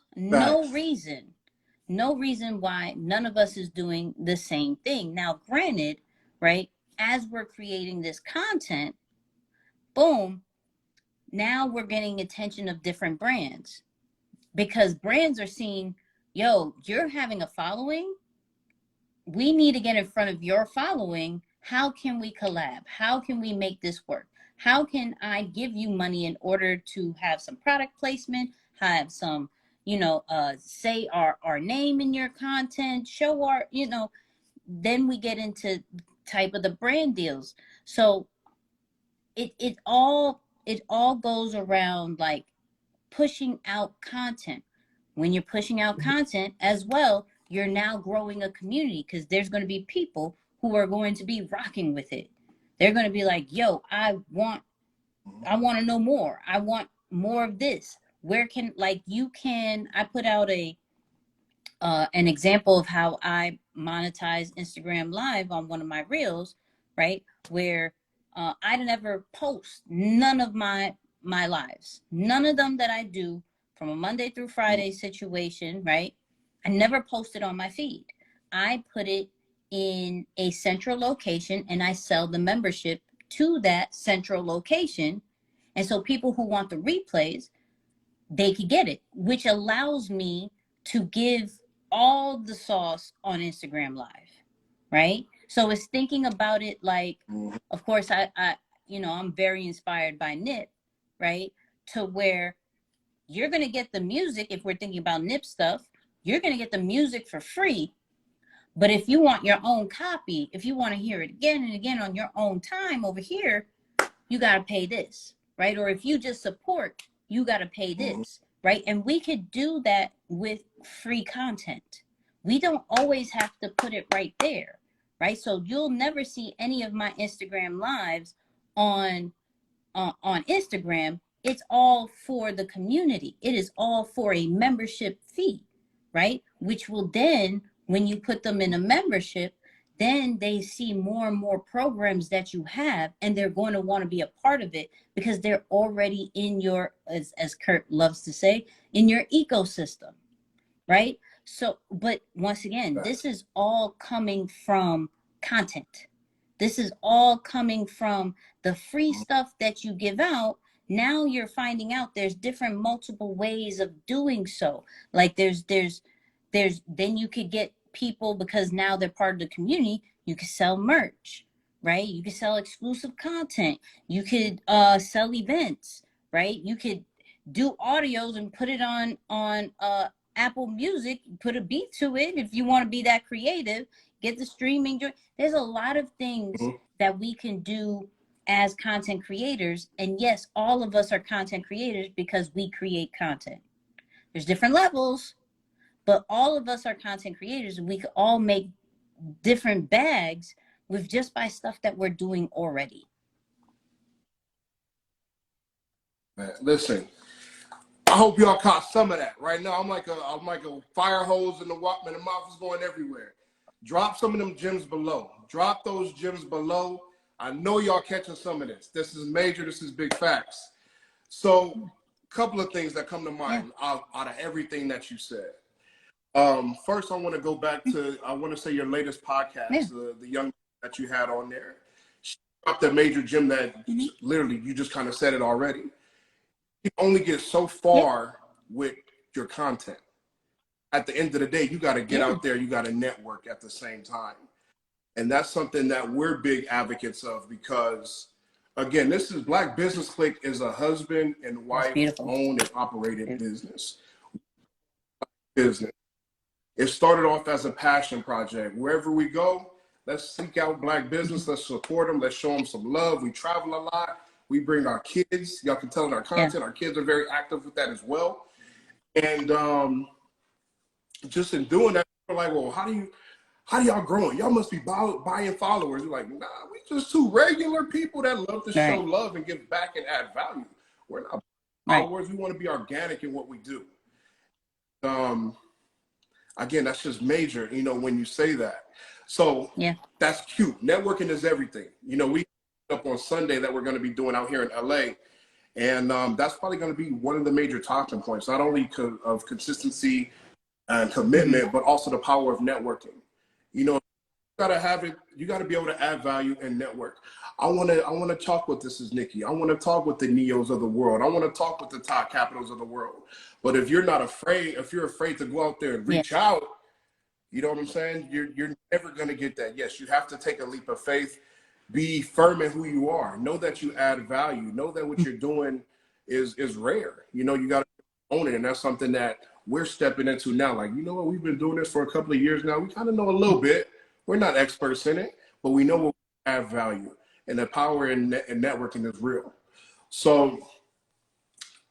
[SPEAKER 2] reason why none of us is doing the same thing. Now, granted, right, as we're creating this content, boom, now we're getting attention of different brands because brands are seeing, yo, you're having a following. We need to get in front of your following. How can we collab? How can we make this work? How can I give you money in order to have some product placement, have some, say our name in your content, show our, then we get into type of the brand deals. So it all goes around like pushing out content. When you're pushing out content as well, you're now growing a community because there's going to be people who are going to be rocking with it. They're going to be like, yo, I want to know more. I want more of this. Where can, like, I put out an example of how I monetize Instagram Live on one of my reels, right? Where I never post none of my lives, none of them that I do from a Monday through Friday situation, right? I never post it on my feed. I put it in a central location and I sell the membership to that central location. And so people who want the replays, they could get it, which allows me to give all the sauce on Instagram Live, right? So it's thinking about it like, of course, I'm very inspired by Nip, right? To where you're gonna get the music if we're thinking about Nip stuff, you're gonna get the music for free. But if you want your own copy, if you want to hear it again and again on your own time over here, you got to pay this, right? Or if you just support, you got to pay this, right? And we could do that with free content. We don't always have to put it right there, right? So you'll never see any of my Instagram lives on on Instagram. It's all for the community. It is all for a membership fee, right? Which will then, when you put them in a membership, then they see more and more programs that you have, and they're going to want to be a part of it because they're already in your, as Kurt loves to say, in your ecosystem, right? So, but once again, this is all coming from content. This is all coming from the free stuff that you give out. Now you're finding out there's different multiple ways of doing so. Like then you could get people because now they're part of the community. You could sell merch, right? You could sell exclusive content. You could sell events, right? You could do audios and put it on Apple Music, put a beat to it if you want to be that creative, get the streaming. There's a lot of things that we can do as content creators. And yes, all of us are content creators because we create content. There's different levels, but all of us are content creators and we could all make different bags with just by stuff that we're doing already.
[SPEAKER 1] Man, listen, I hope y'all caught some of that. Right now, I'm like a fire hose in the mouth is going everywhere. Drop some of them gems below. Drop those gems below. I know y'all catching some of this. This is major. This is big facts. So, a couple of things that come to mind out of everything that you said. First, I want to go back to, I want to say your latest podcast, the young that you had on there. She dropped that major gem that literally, you just kind of said it already. You only get so far with your content. At the end of the day, you got to get out there. You got to network at the same time. And that's something that we're big advocates of because, again, this is Black Business Clique is a husband and wife owned and operated business. It started off as a passion project. Wherever we go, let's seek out Black business. Let's support them. Let's show them some love. We travel a lot. We bring our kids. Y'all can tell in our content. Our kids are very active with that as well. And just in doing that, we're like, well, how do y'all growing? Y'all must be buying followers. We're like, nah, we just two regular people that love to show love and give back and add value. We're not followers. We want to be organic in what we do. Again, that's just major, when you say that. So
[SPEAKER 2] Yeah.
[SPEAKER 1] that's cute. Networking is everything. You know, we up on Sunday that we're going to be doing out here in LA. And that's probably going to be one of the major talking points, not only of consistency and commitment, but also the power of networking. You know, you gotta have it. You gotta be able to add value and network. I wanna talk with this is Nikki. I want to talk with the Neos of the world. I want to talk with the top capitals of the world. But if you're not afraid, if you're afraid to go out there and reach out, you know what I'm saying? You're never gonna get that. Yes, you have to take a leap of faith. Be firm in who you are. Know that you add value. Know that what you're doing is rare. You know, you got to own it, and that's something that we're stepping into now. Like, you know what? We've been doing this for a couple of years now. We kind of know a little bit. We're not experts in it, but we know what we add value, and the power in networking is real. So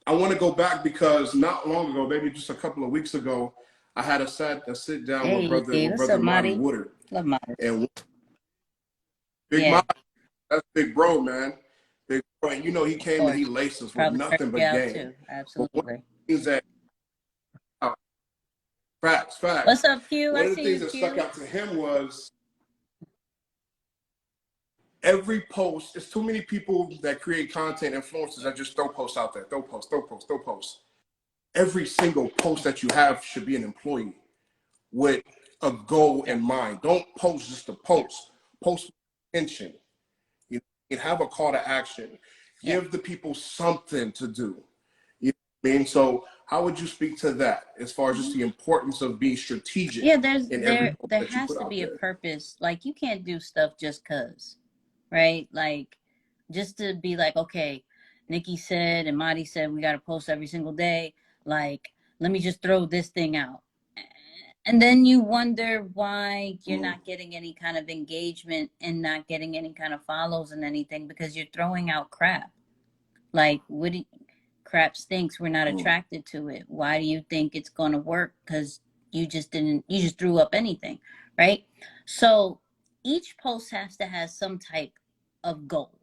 [SPEAKER 1] I want to go back because not long ago, maybe just a couple of weeks ago, I had a sit down with
[SPEAKER 2] What's
[SPEAKER 1] brother
[SPEAKER 2] up,
[SPEAKER 1] Marty
[SPEAKER 2] Marty?
[SPEAKER 1] Woodard,
[SPEAKER 2] Love Marty.
[SPEAKER 1] and Big
[SPEAKER 2] Yeah,
[SPEAKER 1] Marty. That's big bro, man. Big bro. And you know, he
[SPEAKER 2] of
[SPEAKER 1] came and he
[SPEAKER 2] course.
[SPEAKER 1] laced us with
[SPEAKER 2] Probably heard
[SPEAKER 1] nothing
[SPEAKER 2] you
[SPEAKER 1] but
[SPEAKER 2] out
[SPEAKER 1] game.
[SPEAKER 2] too.
[SPEAKER 1] But one of
[SPEAKER 2] Absolutely.
[SPEAKER 1] the things that, facts.
[SPEAKER 2] What's up, Q?
[SPEAKER 1] One
[SPEAKER 2] I
[SPEAKER 1] of the
[SPEAKER 2] see
[SPEAKER 1] things
[SPEAKER 2] you,
[SPEAKER 1] that stuck
[SPEAKER 2] Q.
[SPEAKER 1] out to him was every post. It's too many people that create content, influencers that just throw posts out there. Throw posts. Every single post that you have should be an employee with a goal in mind. Don't post just to post. Post with intention. You can have a call to action. Give the people something to do. You know what I mean? So how would you speak to that as far as just the importance of being strategic in every post
[SPEAKER 2] There
[SPEAKER 1] that you
[SPEAKER 2] has
[SPEAKER 1] put
[SPEAKER 2] to
[SPEAKER 1] out
[SPEAKER 2] be a
[SPEAKER 1] there?
[SPEAKER 2] purpose. Like, you can't do stuff just cause, right? Like, just to be like, okay, Nikki said and Marty said we got to post every single day. Like, let me just throw this thing out. And then you wonder why you're not getting any kind of engagement and not getting any kind of follows and anything, because you're throwing out crap. Like, crap stinks. We're not attracted to it. Why do you think it's going to work? Because you just threw up anything, right? So each post has to have some type of goal,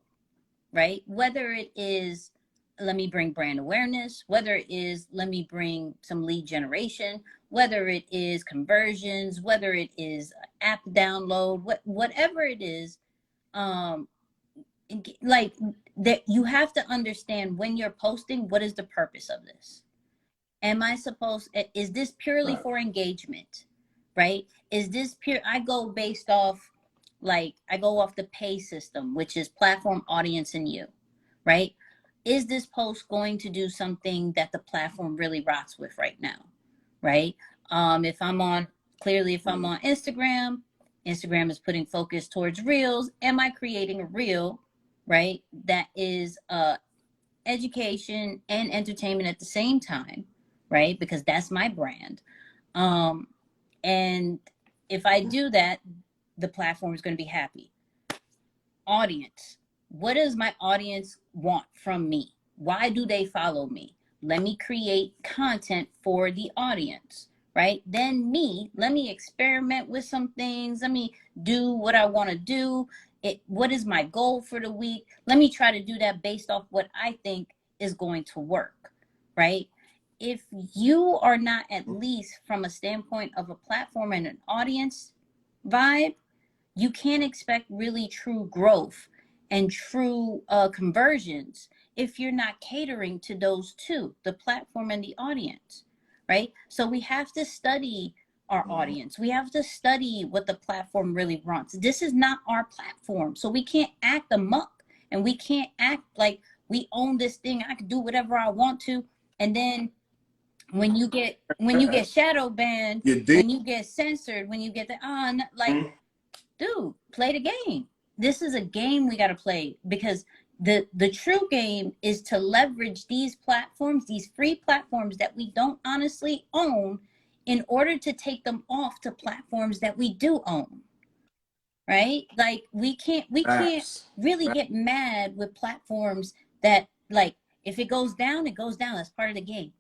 [SPEAKER 2] right? Whether it is, let me bring brand awareness, whether it is, let me bring some lead generation, whether it is conversions, whether it is app download, whatever it is, like, that you have to understand when you're posting, what is the purpose of this? Is this purely for engagement, right? Is this pure? I go based off, like, I go off the pay system, which is platform, audience, and you, right? Is this post going to do something that the platform really rocks with right now, right? If I'm on Instagram, Instagram is putting focus towards reels. Am I creating a reel, right, that is education and entertainment at the same time, right? Because that's my brand. And if I do that, the platform is going to be happy. Audience. What does my audience want from me? Why do they follow me? Let me create content for the audience, right? Then let me experiment with some things. Let me do what I want to do. What is my goal for the week? Let me try to do that based off what I think is going to work, right? If you are not, at least from a standpoint of a platform and an audience vibe, you can't expect really true growth and true conversions if you're not catering to those two, the platform and the audience, right? So we have to study our audience. We have to study what the platform really wants. This is not our platform, so we can't act amok, and we can't act like we own this thing. I can do whatever I want to, and then when you get shadow banned, when you get censored, when you get dude, play the game. This is a game we got to play, because the true game is to leverage these platforms, these free platforms that we don't honestly own, in order to take them off to platforms that we do own, right? Like, we can't really get mad with platforms that, like, if it goes down, it goes down. That's part of the game.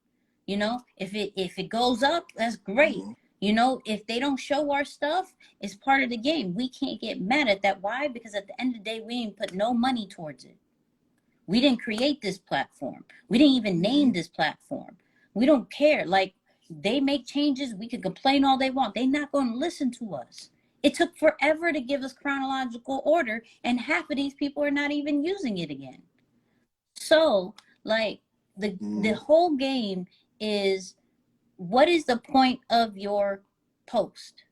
[SPEAKER 2] You know, if it goes up, that's great. You know, if they don't show our stuff, it's part of the game. We can't get mad at that. Why? Because at the end of the day, we ain't put no money towards it. We didn't create this platform. We didn't even name this platform. We don't care. Like, they make changes. We can complain all they want. They're not going to listen to us. It took forever to give us chronological order, and half of these people are not even using it again. So, like, the whole game is, what is the point of your post?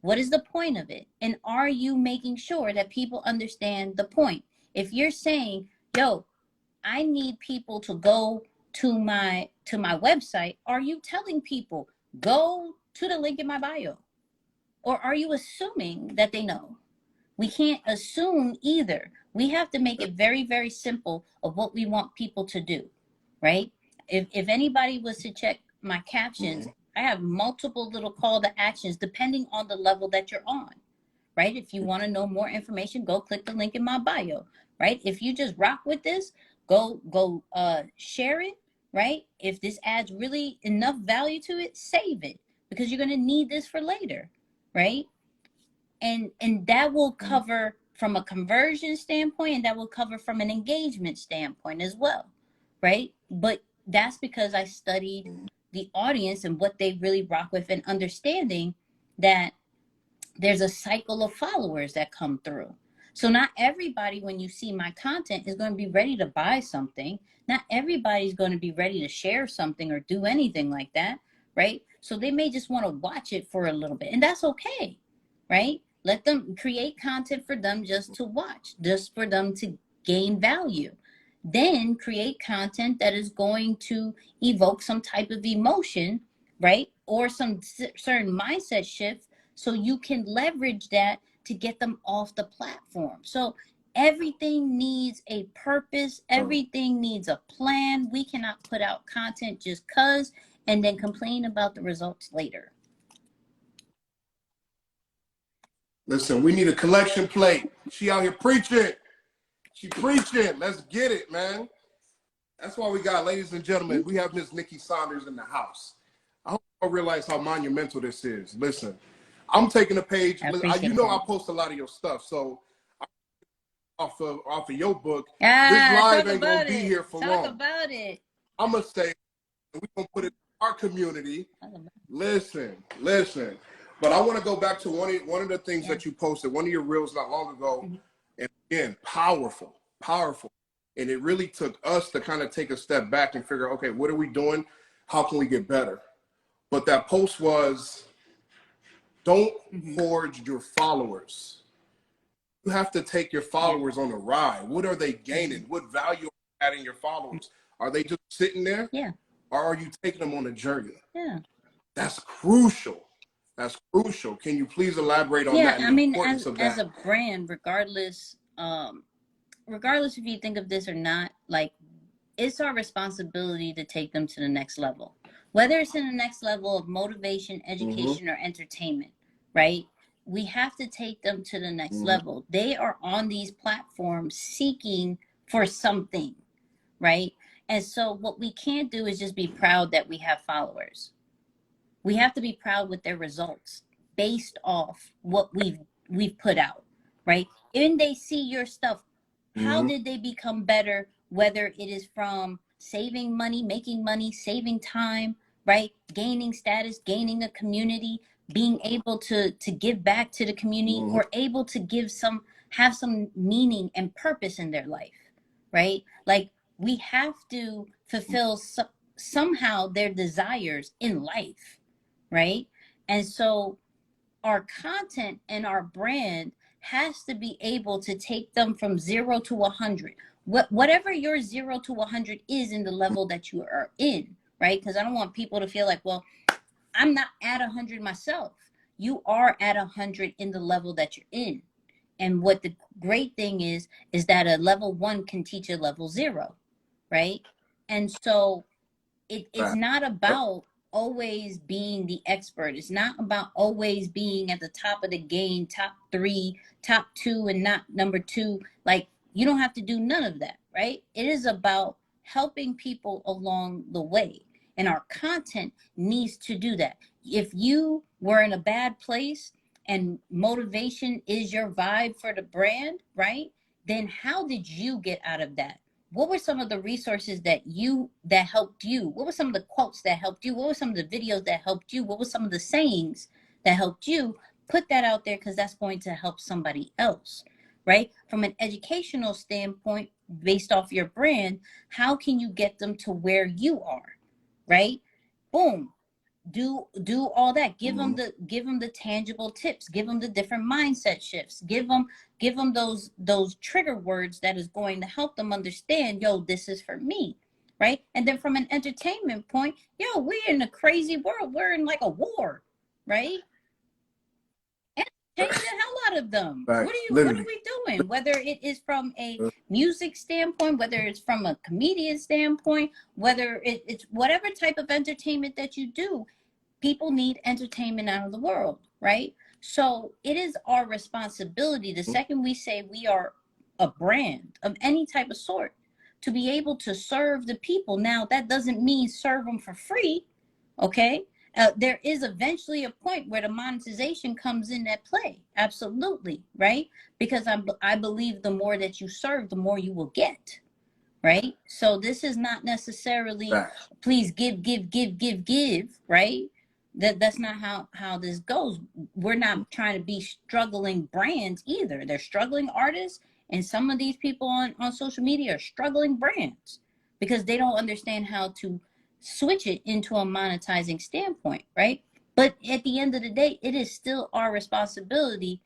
[SPEAKER 2] What is the point of it? And are you making sure that people understand the point? If you're saying, yo, I need people to go to my website, are you telling people go to the link in my bio? Or are you assuming that they know? We can't assume either. We have to make it very, very simple of what we want people to do, right? If anybody was to check my captions, I have multiple little call to actions depending on the level that you're on, right? If you want to know more information, go click the link in my bio, right? If you just rock with this, go share it, right? If this adds really enough value to it, save it, because you're going to need this for later, right? And that will cover from a conversion standpoint, and that will cover from an engagement standpoint as well, right? But that's because I studied the audience and what they really rock with, and understanding that there's a cycle of followers that come through. So not everybody, when you see my content, is going to be ready to buy something. Not everybody's going to be ready to share something or do anything like that, right? So they may just want to watch it for a little bit, and that's okay, right? Let them create content for them just to watch, just for them to gain value. Then create content that is going to evoke some type of emotion, right? Or some certain mindset shift, so you can leverage that to get them off the platform. So everything needs a purpose. Everything needs a plan. We cannot put out content just cause and then complain about the results later.
[SPEAKER 1] Listen, we need a collection plate. She out here preaching. She preaching. Let's get it, man. That's why we got, ladies and gentlemen, we have Miss Nicky Saunders in the house. I hope you realize how monumental this is. Listen, I'm taking a page. You know I post a lot of your stuff, so off of your book, this live ain't gonna be here for long.
[SPEAKER 2] Talk about it.
[SPEAKER 1] I'm gonna say we're gonna put it in our community. Listen. But I want to go back to one of the things that you posted, one of your reels not long ago, and again, powerful. And it really took us to kind of take a step back and figure, okay, what are we doing? How can we get better? But that post was, don't hoard your followers. You have to take your followers on a ride. What are they gaining? What value are adding your followers? Are they just sitting there?
[SPEAKER 2] Yeah.
[SPEAKER 1] Or are you taking them on a journey?
[SPEAKER 2] Yeah.
[SPEAKER 1] That's crucial. Can you please elaborate on that?
[SPEAKER 2] Yeah, I mean, as a brand, regardless if you think of this or not, like, it's our responsibility to take them to the next level. Whether it's in the next level of motivation, education, or entertainment, right? We have to take them to the next level. They are on these platforms seeking for something, right? And so what we can't do is just be proud that we have followers. We have to be proud with their results based off what we've put out, right? When they see your stuff, how did they become better? Whether it is from saving money, making money, saving time, right? Gaining status, gaining a community, being able to give back to the community, or able to have some meaning and purpose in their life, right? Like, we have to fulfill somehow their desires in life, right? And so our content and our brand has to be able to take them from 0 to 100. Whatever your 0 to 100 is in the level that you are in, right? Because I don't want people to feel like, well, I'm not at 100 myself. You are at 100 in the level that you're in. And what the great thing is that a level 1 can teach a level 0, right? And so it's not about always being the expert. It's not about always being at the top of the game, top 3, top 2, and not number 2. Like, you don't have to do none of that, right? It is about helping people along the way. And our content needs to do that. If you were in a bad place and motivation is your vibe for the brand, right? Then how did you get out of that? What were some of the resources that helped you? What were some of the quotes that helped you? What were some of the videos that helped you? What were some of the sayings that helped you? put that out there because that's going to help somebody else, right? From an educational standpoint, based off your brand, how can you get them to where you are, right? Boom. Do all that. Give them the tangible tips, give them the different mindset shifts, give them those trigger words that is going to help them understand, yo, this is for me, right? And then from an entertainment point, yo, we're in a crazy world, we're in like a war, right? Entertain the hell out of them.
[SPEAKER 1] Right.
[SPEAKER 2] What are
[SPEAKER 1] Literally.
[SPEAKER 2] we doing? Whether it is from a music standpoint, whether it's from a comedian standpoint, whether it's whatever type of entertainment that you do, people need entertainment out of the world, right? So it is our responsibility, the second we say we are a brand of any type of sort, to be able to serve the people. Now, that doesn't mean serve them for free, okay? There is eventually a point where the monetization comes in at play, absolutely, right? Because I believe the more that you serve, the more you will get, right? So this is not necessarily, please give, right? That's not how this goes. We're not trying to be struggling brands either. They're struggling artists, and some of these people on social media are struggling brands because they don't understand how to switch it into a monetizing standpoint, right? But at the end of the day, it is still our responsibility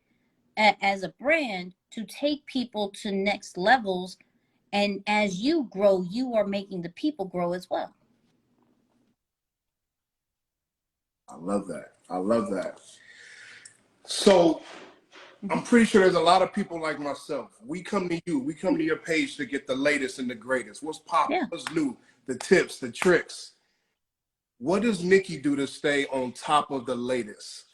[SPEAKER 2] as a brand to take people to next levels, and as you grow, you are making the people grow as well.
[SPEAKER 1] I love that. I love that. So I'm pretty sure there's a lot of people like myself. We come to you. We come to your page to get the latest and the greatest. What's popping?
[SPEAKER 2] Yeah.
[SPEAKER 1] What's new? The tips, the tricks. What does Nicky do to stay on top of the latest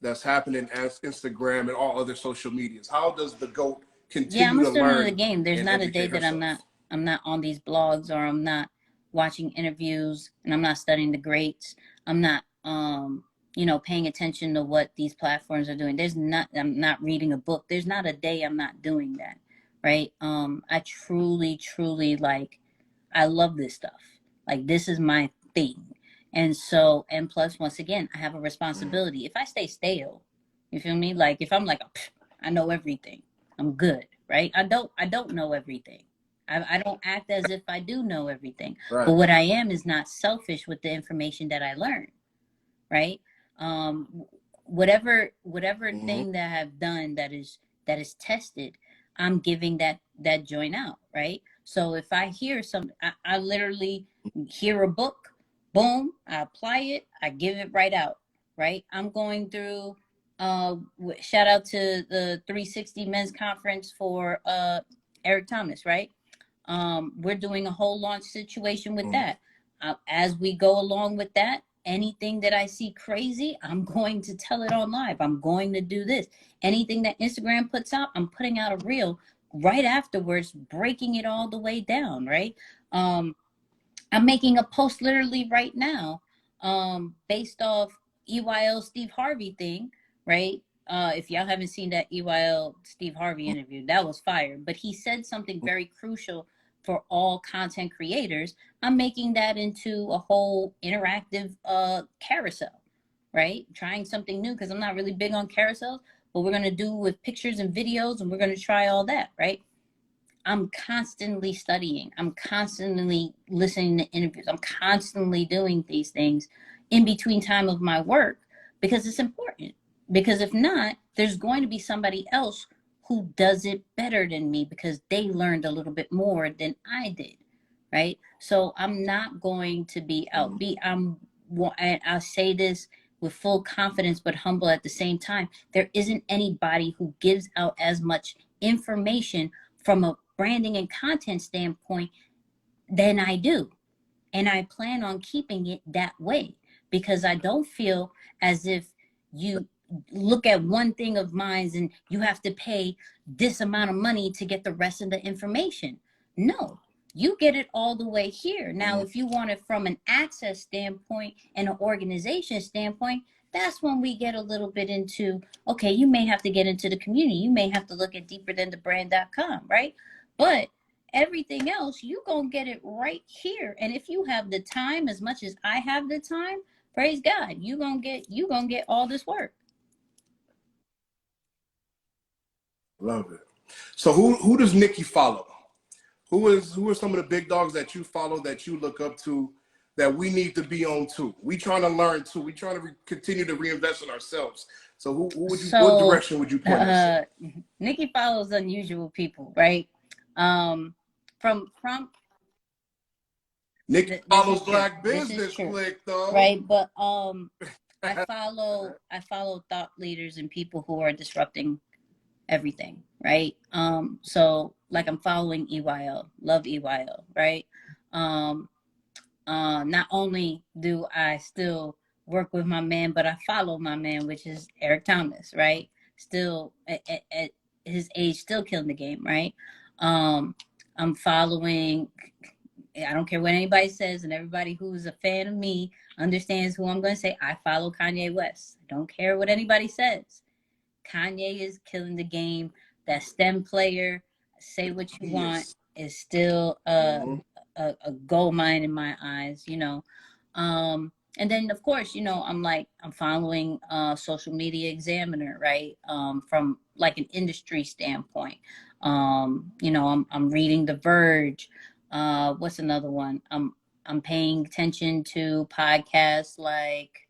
[SPEAKER 1] that's happening as Instagram and all other social medias? How does the GOAT
[SPEAKER 2] Yeah, I'm
[SPEAKER 1] continue
[SPEAKER 2] a
[SPEAKER 1] to
[SPEAKER 2] student of the
[SPEAKER 1] learn
[SPEAKER 2] game. There's
[SPEAKER 1] and
[SPEAKER 2] not a day
[SPEAKER 1] educate
[SPEAKER 2] that
[SPEAKER 1] herself?
[SPEAKER 2] I'm not on these blogs, or I'm not watching interviews, and I'm not studying the greats. I'm not paying attention to what these platforms are doing. I'm not reading a book. There's not a day I'm not doing that, right? I truly like, I love this stuff. Like, this is my thing. And so, and plus, once again, I have a responsibility. If I stay stale, you feel me? Like, if I'm like, I know everything, I'm good, right? I don't know everything. I don't act as if I do know everything.
[SPEAKER 1] Right.
[SPEAKER 2] But what I am is not selfish with the information that I learn, right? Whatever thing that I have done that is tested, I'm giving that joint out, right? So if I hear I literally hear a book, boom, I apply it, I give it right out, right? I'm going through shout out to the 360 men's conference for Eric Thomas, right? We're doing a whole launch situation with that. As we go along with that, anything that I see crazy, I'm going to tell it on live. I'm going to do this. Anything that Instagram puts out, I'm putting out a reel right afterwards, breaking it all the way down, right? I'm making a post literally right now, based off EYL Steve Harvey thing, right? If y'all haven't seen that EYL Steve Harvey interview, that was fire. But he said something very crucial for all content creators. I'm making that into a whole interactive carousel, right? Trying something new because I'm not really big on carousels, but we're gonna do with pictures and videos, and we're gonna try all that, right? I'm constantly studying. I'm constantly listening to interviews. I'm constantly doing these things in between time of my work because it's important. Because if not, there's going to be somebody else who does it better than me because they learned a little bit more than I did, right? So I'm not going to be outbeat. And I say this with full confidence but humble at the same time. There isn't anybody who gives out as much information from a branding and content standpoint than I do. And I plan on keeping it that way because I don't feel as if you look at one thing of mine and you have to pay this amount of money to get the rest of the information. No, you get it all the way here. Now, if you want it from an access standpoint and an organization standpoint, that's when we get a little bit into, okay, you may have to get into the community. You may have to look at deeperthanthebrand.com, right? But everything else, you gonna get it right here. And if you have the time, as much as I have the time, praise God, you gonna get all this work.
[SPEAKER 1] Love it. So who does Nicky follow? Who are some of the big dogs that you follow, that you look up to, that we need to be on too? We trying to learn too. We trying to continue to reinvest in ourselves. So what direction would you point us in?
[SPEAKER 2] Nicky follows unusual people, right? From
[SPEAKER 1] Nicky
[SPEAKER 2] this
[SPEAKER 1] follows
[SPEAKER 2] is true.
[SPEAKER 1] Black
[SPEAKER 2] This is
[SPEAKER 1] Business
[SPEAKER 2] true,
[SPEAKER 1] Click though.
[SPEAKER 2] right? But I follow thought leaders and people who are disrupting everything, right? So like I'm following EYL, love EYL, right? Not only do I still work with my man, but I follow my man, which is Eric Thomas, right? Still at his age, still killing the game, right? I'm following, I don't care what anybody says, and everybody who's a fan of me understands who I'm going to say. I follow Kanye West. I don't care what anybody says. Kanye is killing the game. That STEM player, say what you want, is still a gold mine in my eyes, you know. And then of course, you know, I'm following Social Media Examiner, right? From like an industry standpoint. You know, I'm reading The Verge. What's another one? I'm paying attention to podcasts like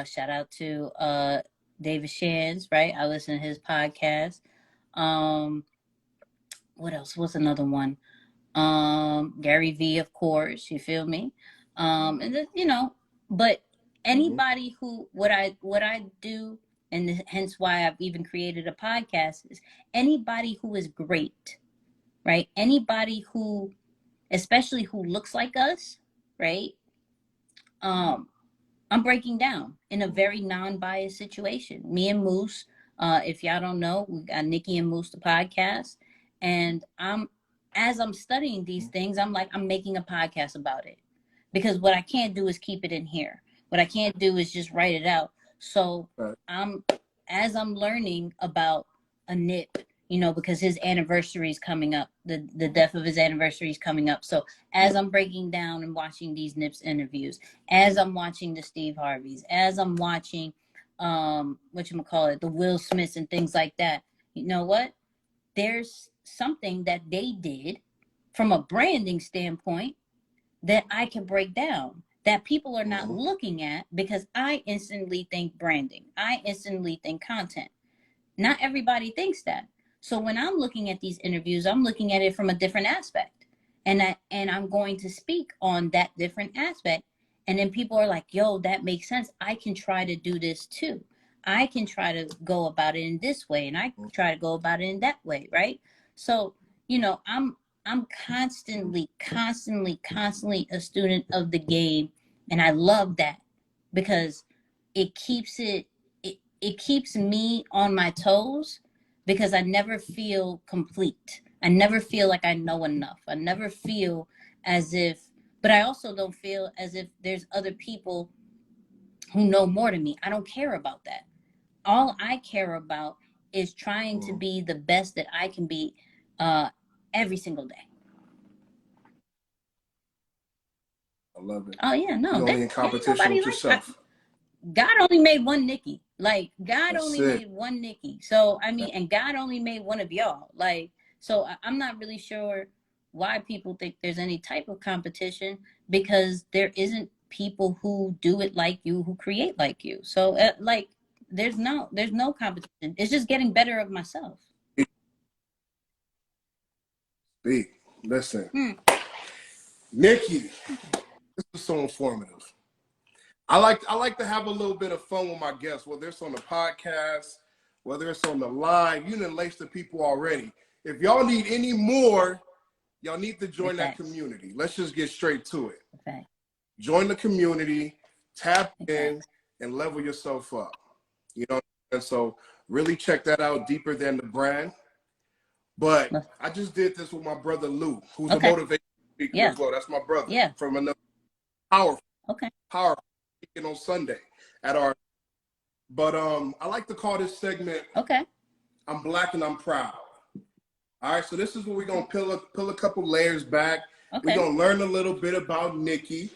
[SPEAKER 2] shout out to David Shands, right? I listen to his podcast. What else? What's another one? Gary V, of course, you feel me? And then, you know, but anybody who what I do, and hence why I've even created a podcast, is anybody who is great, right? Anybody who, especially who looks like us, right? I'm breaking down in a very non-biased situation. Me and Moose, if y'all don't know, we got Nicky and Moose, the podcast. And as I'm studying these things, I'm like, I'm making a podcast about it. Because what I can't do is keep it in here. What I can't do is just write it out. So as I'm learning about a Nip, you know, because his anniversary is coming up, the death of his anniversary is coming up. So as I'm breaking down and watching these Nips interviews, as I'm watching the Steve Harveys, as I'm watching the Will Smiths and things like that, you know what? There's something that they did from a branding standpoint that I can break down that people are not looking at, because I instantly think branding. I instantly think content. Not everybody thinks that. So when I'm looking at these interviews, I'm looking at it from a different aspect. And I'm going to speak on that different aspect. And then people are like, yo, that makes sense. I can try to do this too. I can try to go about it in this way, and I try to go about it in that way, right? So, you know, I'm constantly a student of the game. And I love that, because it keeps it keeps me on my toes, because I never feel complete. I never feel like I know enough. I never feel as if, but I also don't feel as if there's other people who know more than me. I don't care about that. All I care about is trying to be the best that I can be every single day.
[SPEAKER 1] I love it.
[SPEAKER 2] Oh yeah, no,
[SPEAKER 1] you're only in competition with yourself.
[SPEAKER 2] God only made one Nicky. Like, God only made one Nicky. So, I mean, and God only made one of y'all. Like, so I'm not really sure why people think there's any type of competition, because there isn't people who do it like you, who create like you. So, like, there's no competition. It's just getting better of myself.
[SPEAKER 1] Speak. Listen. Nicky, this is so informative. I like to have a little bit of fun with my guests, whether it's on the podcast, whether it's on the live. You done laced the people already. If y'all need any more, y'all need to join that community. Let's just get straight to it. Join the community, tap in, and level yourself up. You know, and so really check that out, Deeper Than the Brand. But I just did this with my brother Lou, who's a motivational speaker as well. That's my brother from another powerful speaking on Sunday at our. But I like to call this segment I'm Black and I'm Proud. All right, so this is where we're gonna peel a couple layers back. We're gonna learn a little bit about Nicky.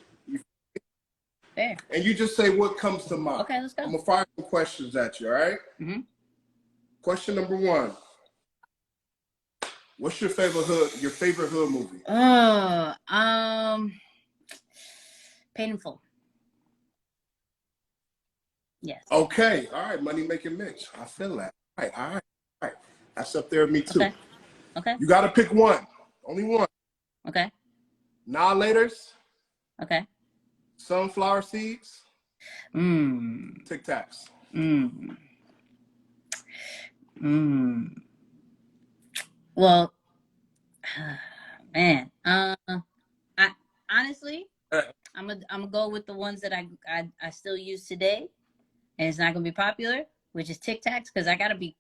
[SPEAKER 2] Fair.
[SPEAKER 1] And you just say what comes to mind.
[SPEAKER 2] Okay, let's go.
[SPEAKER 1] I'm gonna fire some questions at you, all right? Question number 1. What's your favorite hood movie?
[SPEAKER 2] Painful. Yes.
[SPEAKER 1] Okay, all right, Money Making Mitch. I feel that. All right. That's up there with me too.
[SPEAKER 2] Okay. Okay.
[SPEAKER 1] You got to pick one. Only one.
[SPEAKER 2] Okay.
[SPEAKER 1] Annihilators,
[SPEAKER 2] Okay.
[SPEAKER 1] sunflower seeds,
[SPEAKER 2] Mm.
[SPEAKER 1] Tic Tacs.
[SPEAKER 2] Mm. Mm. Well, man. I honestly, I'm gonna go with the ones that I still use today, and it's not gonna be popular, which is Tic Tacs, because I gotta be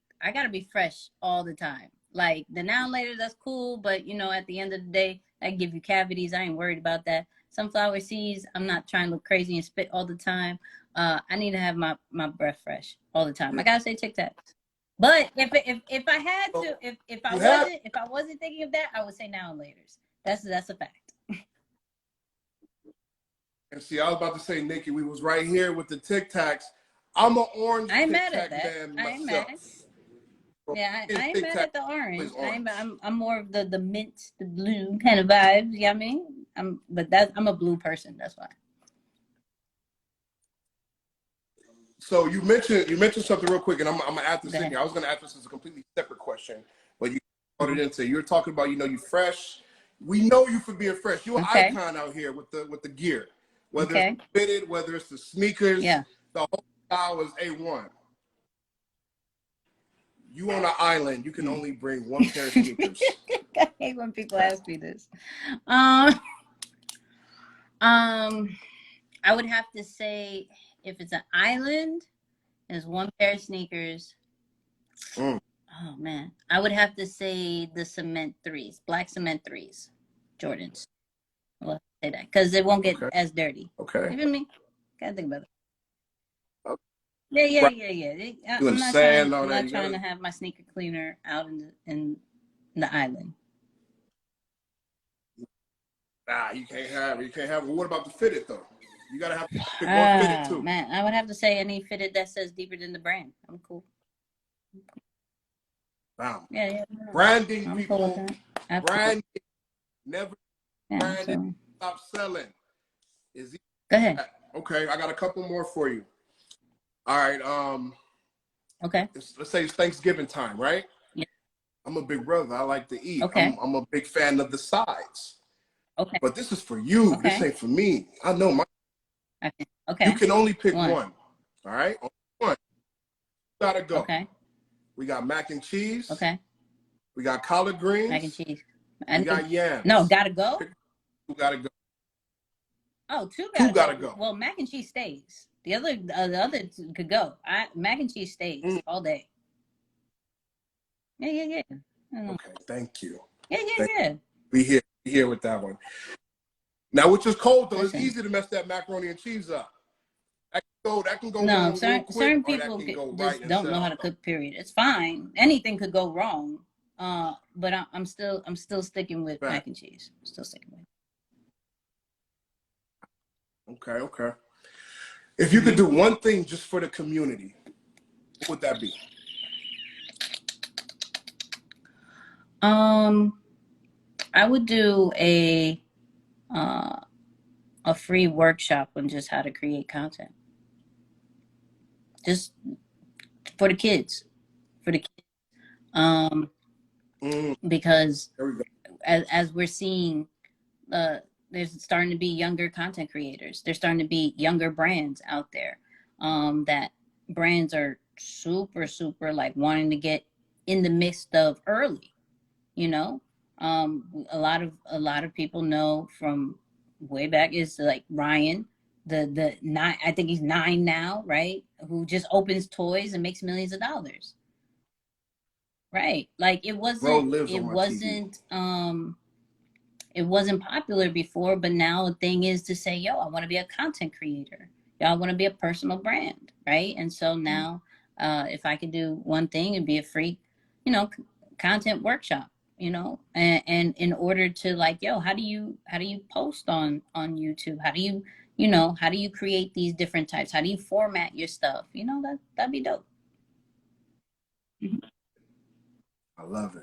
[SPEAKER 2] fresh all the time. Like the now and later, that's cool, but you know, at the end of the day, that give you cavities. I ain't worried about that. Sunflower seeds, I'm not trying to look crazy and spit all the time. I need to have my breath fresh all the time. I gotta say Tic Tacs. But if I had to, if I wasn't thinking of that, I would say now and later's. That's a fact.
[SPEAKER 1] And see, I was about to say, Nikki, we was right here with the Tic Tacs. I'm an orange
[SPEAKER 2] I ain't
[SPEAKER 1] Tic
[SPEAKER 2] mad at
[SPEAKER 1] Tac
[SPEAKER 2] that.
[SPEAKER 1] man
[SPEAKER 2] I ain't
[SPEAKER 1] myself.
[SPEAKER 2] mad. Yeah, I ain't
[SPEAKER 1] Tic
[SPEAKER 2] mad
[SPEAKER 1] Tac
[SPEAKER 2] at the
[SPEAKER 1] is
[SPEAKER 2] orange.
[SPEAKER 1] orange.
[SPEAKER 2] I'm more of the mint, the blue kind of vibes. You know what I mean? I'm a blue person. That's why.
[SPEAKER 1] So you mentioned something real quick, and I'm gonna add this
[SPEAKER 2] Go
[SPEAKER 1] in
[SPEAKER 2] ahead.
[SPEAKER 1] here. I was gonna ask this as a completely separate question, but you brought it into. You're talking about, you fresh. We know you for being fresh. You're an
[SPEAKER 2] Okay.
[SPEAKER 1] icon out here with the gear, whether it's
[SPEAKER 2] Okay.
[SPEAKER 1] fitted, whether it's the sneakers,
[SPEAKER 2] Yeah.
[SPEAKER 1] the whole style is A1. You on an island, you can only bring one pair of sneakers.
[SPEAKER 2] I hate when people ask me this. Um, um, I would have to say if it's an island, there's one pair of sneakers.
[SPEAKER 1] Mm.
[SPEAKER 2] Oh man, I would have to say the cement threes, black cement threes, Jordans. Well, say that because it won't get
[SPEAKER 1] Okay.
[SPEAKER 2] as dirty.
[SPEAKER 1] Okay.
[SPEAKER 2] You feel me? Gotta think about it.
[SPEAKER 1] Okay.
[SPEAKER 2] Yeah.
[SPEAKER 1] Right. Doing
[SPEAKER 2] I'm not
[SPEAKER 1] sand,
[SPEAKER 2] trying.
[SPEAKER 1] all
[SPEAKER 2] I'm
[SPEAKER 1] that.
[SPEAKER 2] not
[SPEAKER 1] You
[SPEAKER 2] trying
[SPEAKER 1] gotta.
[SPEAKER 2] to have my sneaker cleaner out in the island.
[SPEAKER 1] Nah, you can't have it. You can't have it. What about the fitted though? You gotta have to pick one fitted too.
[SPEAKER 2] Man, I would have to say any fitted that says deeper than the brand. I'm cool.
[SPEAKER 1] Wow.
[SPEAKER 2] Yeah.
[SPEAKER 1] Branding,
[SPEAKER 2] I'm cool with
[SPEAKER 1] people.
[SPEAKER 2] that. Absolutely.
[SPEAKER 1] Branding. Never
[SPEAKER 2] Yeah,
[SPEAKER 1] branded.
[SPEAKER 2] absolutely.
[SPEAKER 1] Stop selling. Is
[SPEAKER 2] Go ahead.
[SPEAKER 1] okay? I got a couple more for you. All right.
[SPEAKER 2] Okay.
[SPEAKER 1] Let's say it's Thanksgiving time, right?
[SPEAKER 2] Yeah.
[SPEAKER 1] I'm a big brother. I like to eat.
[SPEAKER 2] Okay.
[SPEAKER 1] I'm a big fan of the sides.
[SPEAKER 2] Okay.
[SPEAKER 1] But this is for you. This
[SPEAKER 2] Okay.
[SPEAKER 1] ain't for me. I know my.
[SPEAKER 2] Okay.
[SPEAKER 1] You
[SPEAKER 2] Okay.
[SPEAKER 1] can only pick
[SPEAKER 2] One.
[SPEAKER 1] one. All right. Only one. Gotta go.
[SPEAKER 2] Okay.
[SPEAKER 1] We got mac and cheese.
[SPEAKER 2] Okay.
[SPEAKER 1] We got collard
[SPEAKER 2] Mac and
[SPEAKER 1] greens.
[SPEAKER 2] cheese.
[SPEAKER 1] We
[SPEAKER 2] I
[SPEAKER 1] got
[SPEAKER 2] need. No,
[SPEAKER 1] yams.
[SPEAKER 2] gotta go.
[SPEAKER 1] Pick two gotta go.
[SPEAKER 2] Oh, two
[SPEAKER 1] Two
[SPEAKER 2] gotta
[SPEAKER 1] gotta
[SPEAKER 2] go.
[SPEAKER 1] go.
[SPEAKER 2] Well, mac and cheese stays. The other two could go. Mac and cheese stays
[SPEAKER 1] Mm.
[SPEAKER 2] all day. Yeah.
[SPEAKER 1] Okay. Thank you.
[SPEAKER 2] Yeah.
[SPEAKER 1] We here with that one. Now, which is cold though, it's
[SPEAKER 2] Listen.
[SPEAKER 1] easy to mess that macaroni and cheese up. That can go
[SPEAKER 2] No,
[SPEAKER 1] wrong real quick,
[SPEAKER 2] certain
[SPEAKER 1] or that
[SPEAKER 2] people
[SPEAKER 1] can go right
[SPEAKER 2] just
[SPEAKER 1] and
[SPEAKER 2] don't
[SPEAKER 1] set
[SPEAKER 2] know how
[SPEAKER 1] off.
[SPEAKER 2] to cook. Period. It's fine. Anything could go wrong. But I'm still sticking with
[SPEAKER 1] Fact.
[SPEAKER 2] mac and cheese. Still sticking with.
[SPEAKER 1] Okay. If you could do one thing just for the community, what would that be?
[SPEAKER 2] I would do a free workshop on just how to create content, just for the kids, for the kids. Because
[SPEAKER 1] There we go.
[SPEAKER 2] as we're seeing, there's starting to be younger content creators. There's starting to be younger brands out there. That brands are super like wanting to get in the midst of early. You know, a lot of people know from way back is like Ryan, the nine. I think he's 9 now, right? Who just opens toys and makes millions of dollars. Right. Like
[SPEAKER 1] Bro lives on my TV.
[SPEAKER 2] It wasn't popular before, but now the thing is to say, yo, I want to be a content creator. Yo, I want to be a personal brand, right? And so now, if I could do one thing, it'd be a free, content workshop, and in order to like, yo, how do you post on YouTube? How do you create these different types? How do you format your stuff? That'd be dope. Mhm.
[SPEAKER 1] I love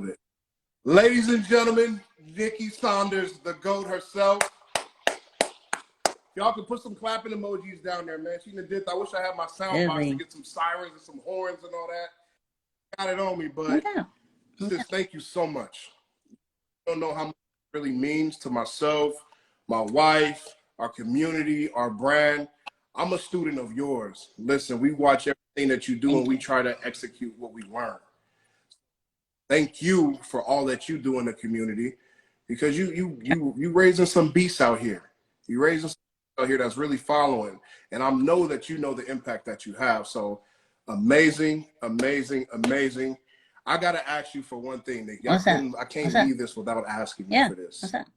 [SPEAKER 1] it. Ladies and gentlemen, Nicky Saunders, the GOAT herself. Y'all can put some clapping emojis down there, man. She did. I wish I had my sound box to get some sirens and some horns and all that. Got it on me, but sis, thank you so much. You don't know how much it really means to myself, my wife, our community, our brand. I'm a student of yours. Listen, we watch everything that you do and we try to execute what we learn. Thank you for all that you do in the community, because you raising some beasts out here. You raising some out here that's really following, and I know that you know the impact that you have. So amazing, amazing, amazing. I gotta ask you for one thing, Nick. I can't leave this without asking you for this.
[SPEAKER 2] What's that?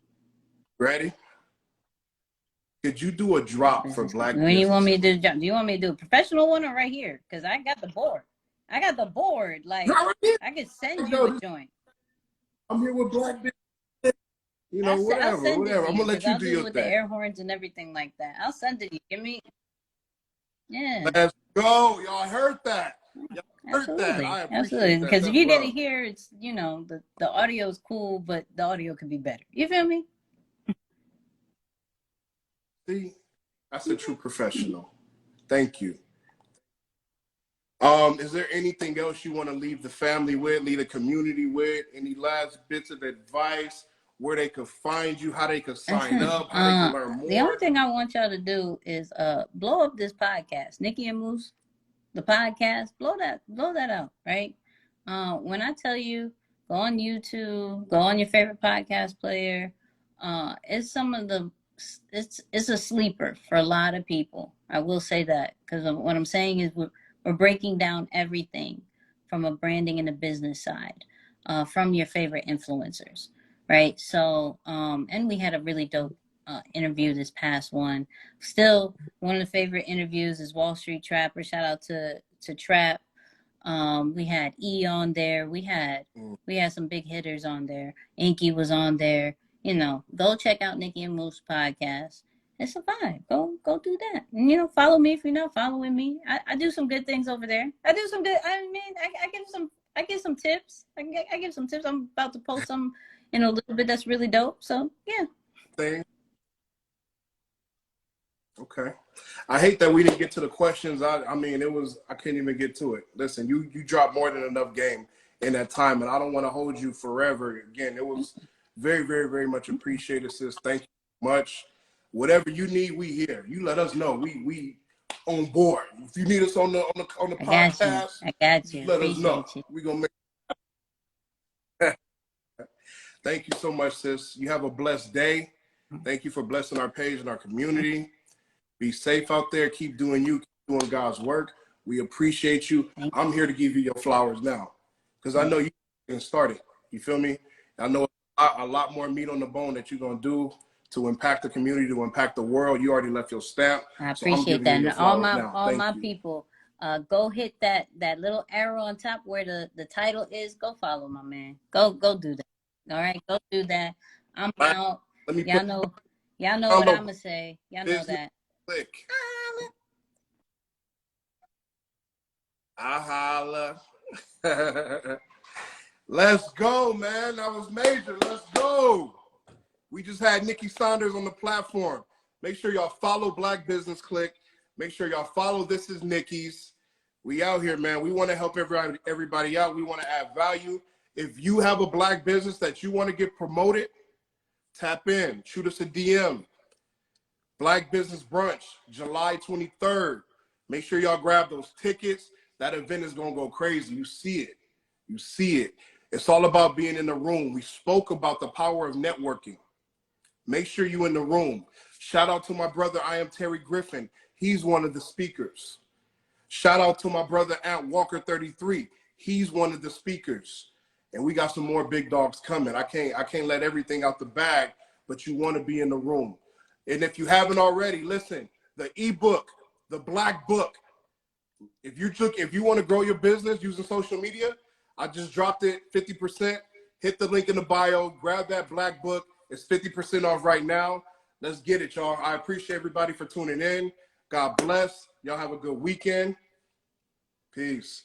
[SPEAKER 1] Ready? Could you do a drop for Black
[SPEAKER 2] When
[SPEAKER 1] business?
[SPEAKER 2] you want me to do a drop? Do you want me to do a professional one or right here? Because I got the board. I got the board. Like, I could send you a joint.
[SPEAKER 1] I'm here with Black business. You know, whatever. I'm gonna let you do your thing.
[SPEAKER 2] With the air horns and everything like that. I'll send it to you. Give me. Yeah.
[SPEAKER 1] Let's go. Y'all heard that.
[SPEAKER 2] Absolutely.
[SPEAKER 1] I appreciate
[SPEAKER 2] absolutely.
[SPEAKER 1] That.
[SPEAKER 2] Because if you get it here, it's, you know, the audio is cool, but the audio could be better. You feel me?
[SPEAKER 1] See, that's a true professional. Thank you. Is there anything else you want to leave the family with, leave the community with? Any last bits of advice, where they could find you, how they could sign up, how they can learn more?
[SPEAKER 2] The only thing I want y'all to do is blow up this podcast, Nicky and Moose, the podcast. Blow that out, right? When I tell you, go on YouTube, go on your favorite podcast player. It's some of the it's a sleeper for a lot of people. I will say that, because what I'm saying is we're breaking down everything from a branding and a business side, from your favorite influencers, right? So, and we had a really dope interview this past one. Still, one of the favorite interviews is Wall Street Trapper. Shout out to Trap. We had E on there. We had some big hitters on there. Inky was on there. You know, go check out Nicky and Moose podcast. It's a vibe. Go do that. And, you know, follow me if you're not following me. I do some good things over there. I do some good. I mean, I give some tips. I give some tips. I'm about to post some in a little bit that's really dope. So yeah.
[SPEAKER 1] Okay. I hate that we didn't get to the questions. I mean, I couldn't even get to it. Listen, you dropped more than enough game in that time, and I don't want to hold you forever. Again, it was very, very, very much appreciated, sis. Thank you so much. Whatever you need, we here. You let us know. We on board. If you need us on the podcast,
[SPEAKER 2] I got you.
[SPEAKER 1] Let us know. We gonna make. Thank you so much, sis. You have a blessed day. Thank you for blessing our page and our community. Be safe out there. Keep doing you. Keep doing God's work. We appreciate you. I'm here to give you your flowers now, because I know you can start it. You feel me? I know a lot more meat on the bone that you're gonna do to impact the community, to impact the world. You already left your stamp.
[SPEAKER 2] I appreciate that. And all my people, go hit that little arrow on top where the title is. Go follow my man. Go do that. All right, go do that. I'm out. Y'all know what I'm gonna say. Y'all know that.
[SPEAKER 1] Click. I holla. Let's go, man. That was major. Let's go. We just had Nicky Saunders on the platform. Make sure y'all follow Black Business Click. Make sure y'all follow This Is Nicky's. We out here, man. We want to help everybody out. We want to add value. If you have a Black business that you want to get promoted, tap in. Shoot us a DM. Black Business Brunch, July 23rd. Make sure y'all grab those tickets. That event is going to go crazy. You see it. You see it. It's all about being in the room. We spoke about the power of networking. Make sure you're in the room. Shout out to my brother, I Am Terry Griffin. He's one of the speakers. Shout out to my brother, Ant Walker 33. He's one of the speakers. And we got some more big dogs coming. I can't let everything out the bag, but you want to be in the room. And if you haven't already, listen, the eBook, the Black Book. If you want to grow your business using social media, I just dropped it 50%. Hit the link in the bio. Grab that Black Book. It's 50% off right now. Let's get it, y'all. I appreciate everybody for tuning in. God bless. Y'all have a good weekend. Peace.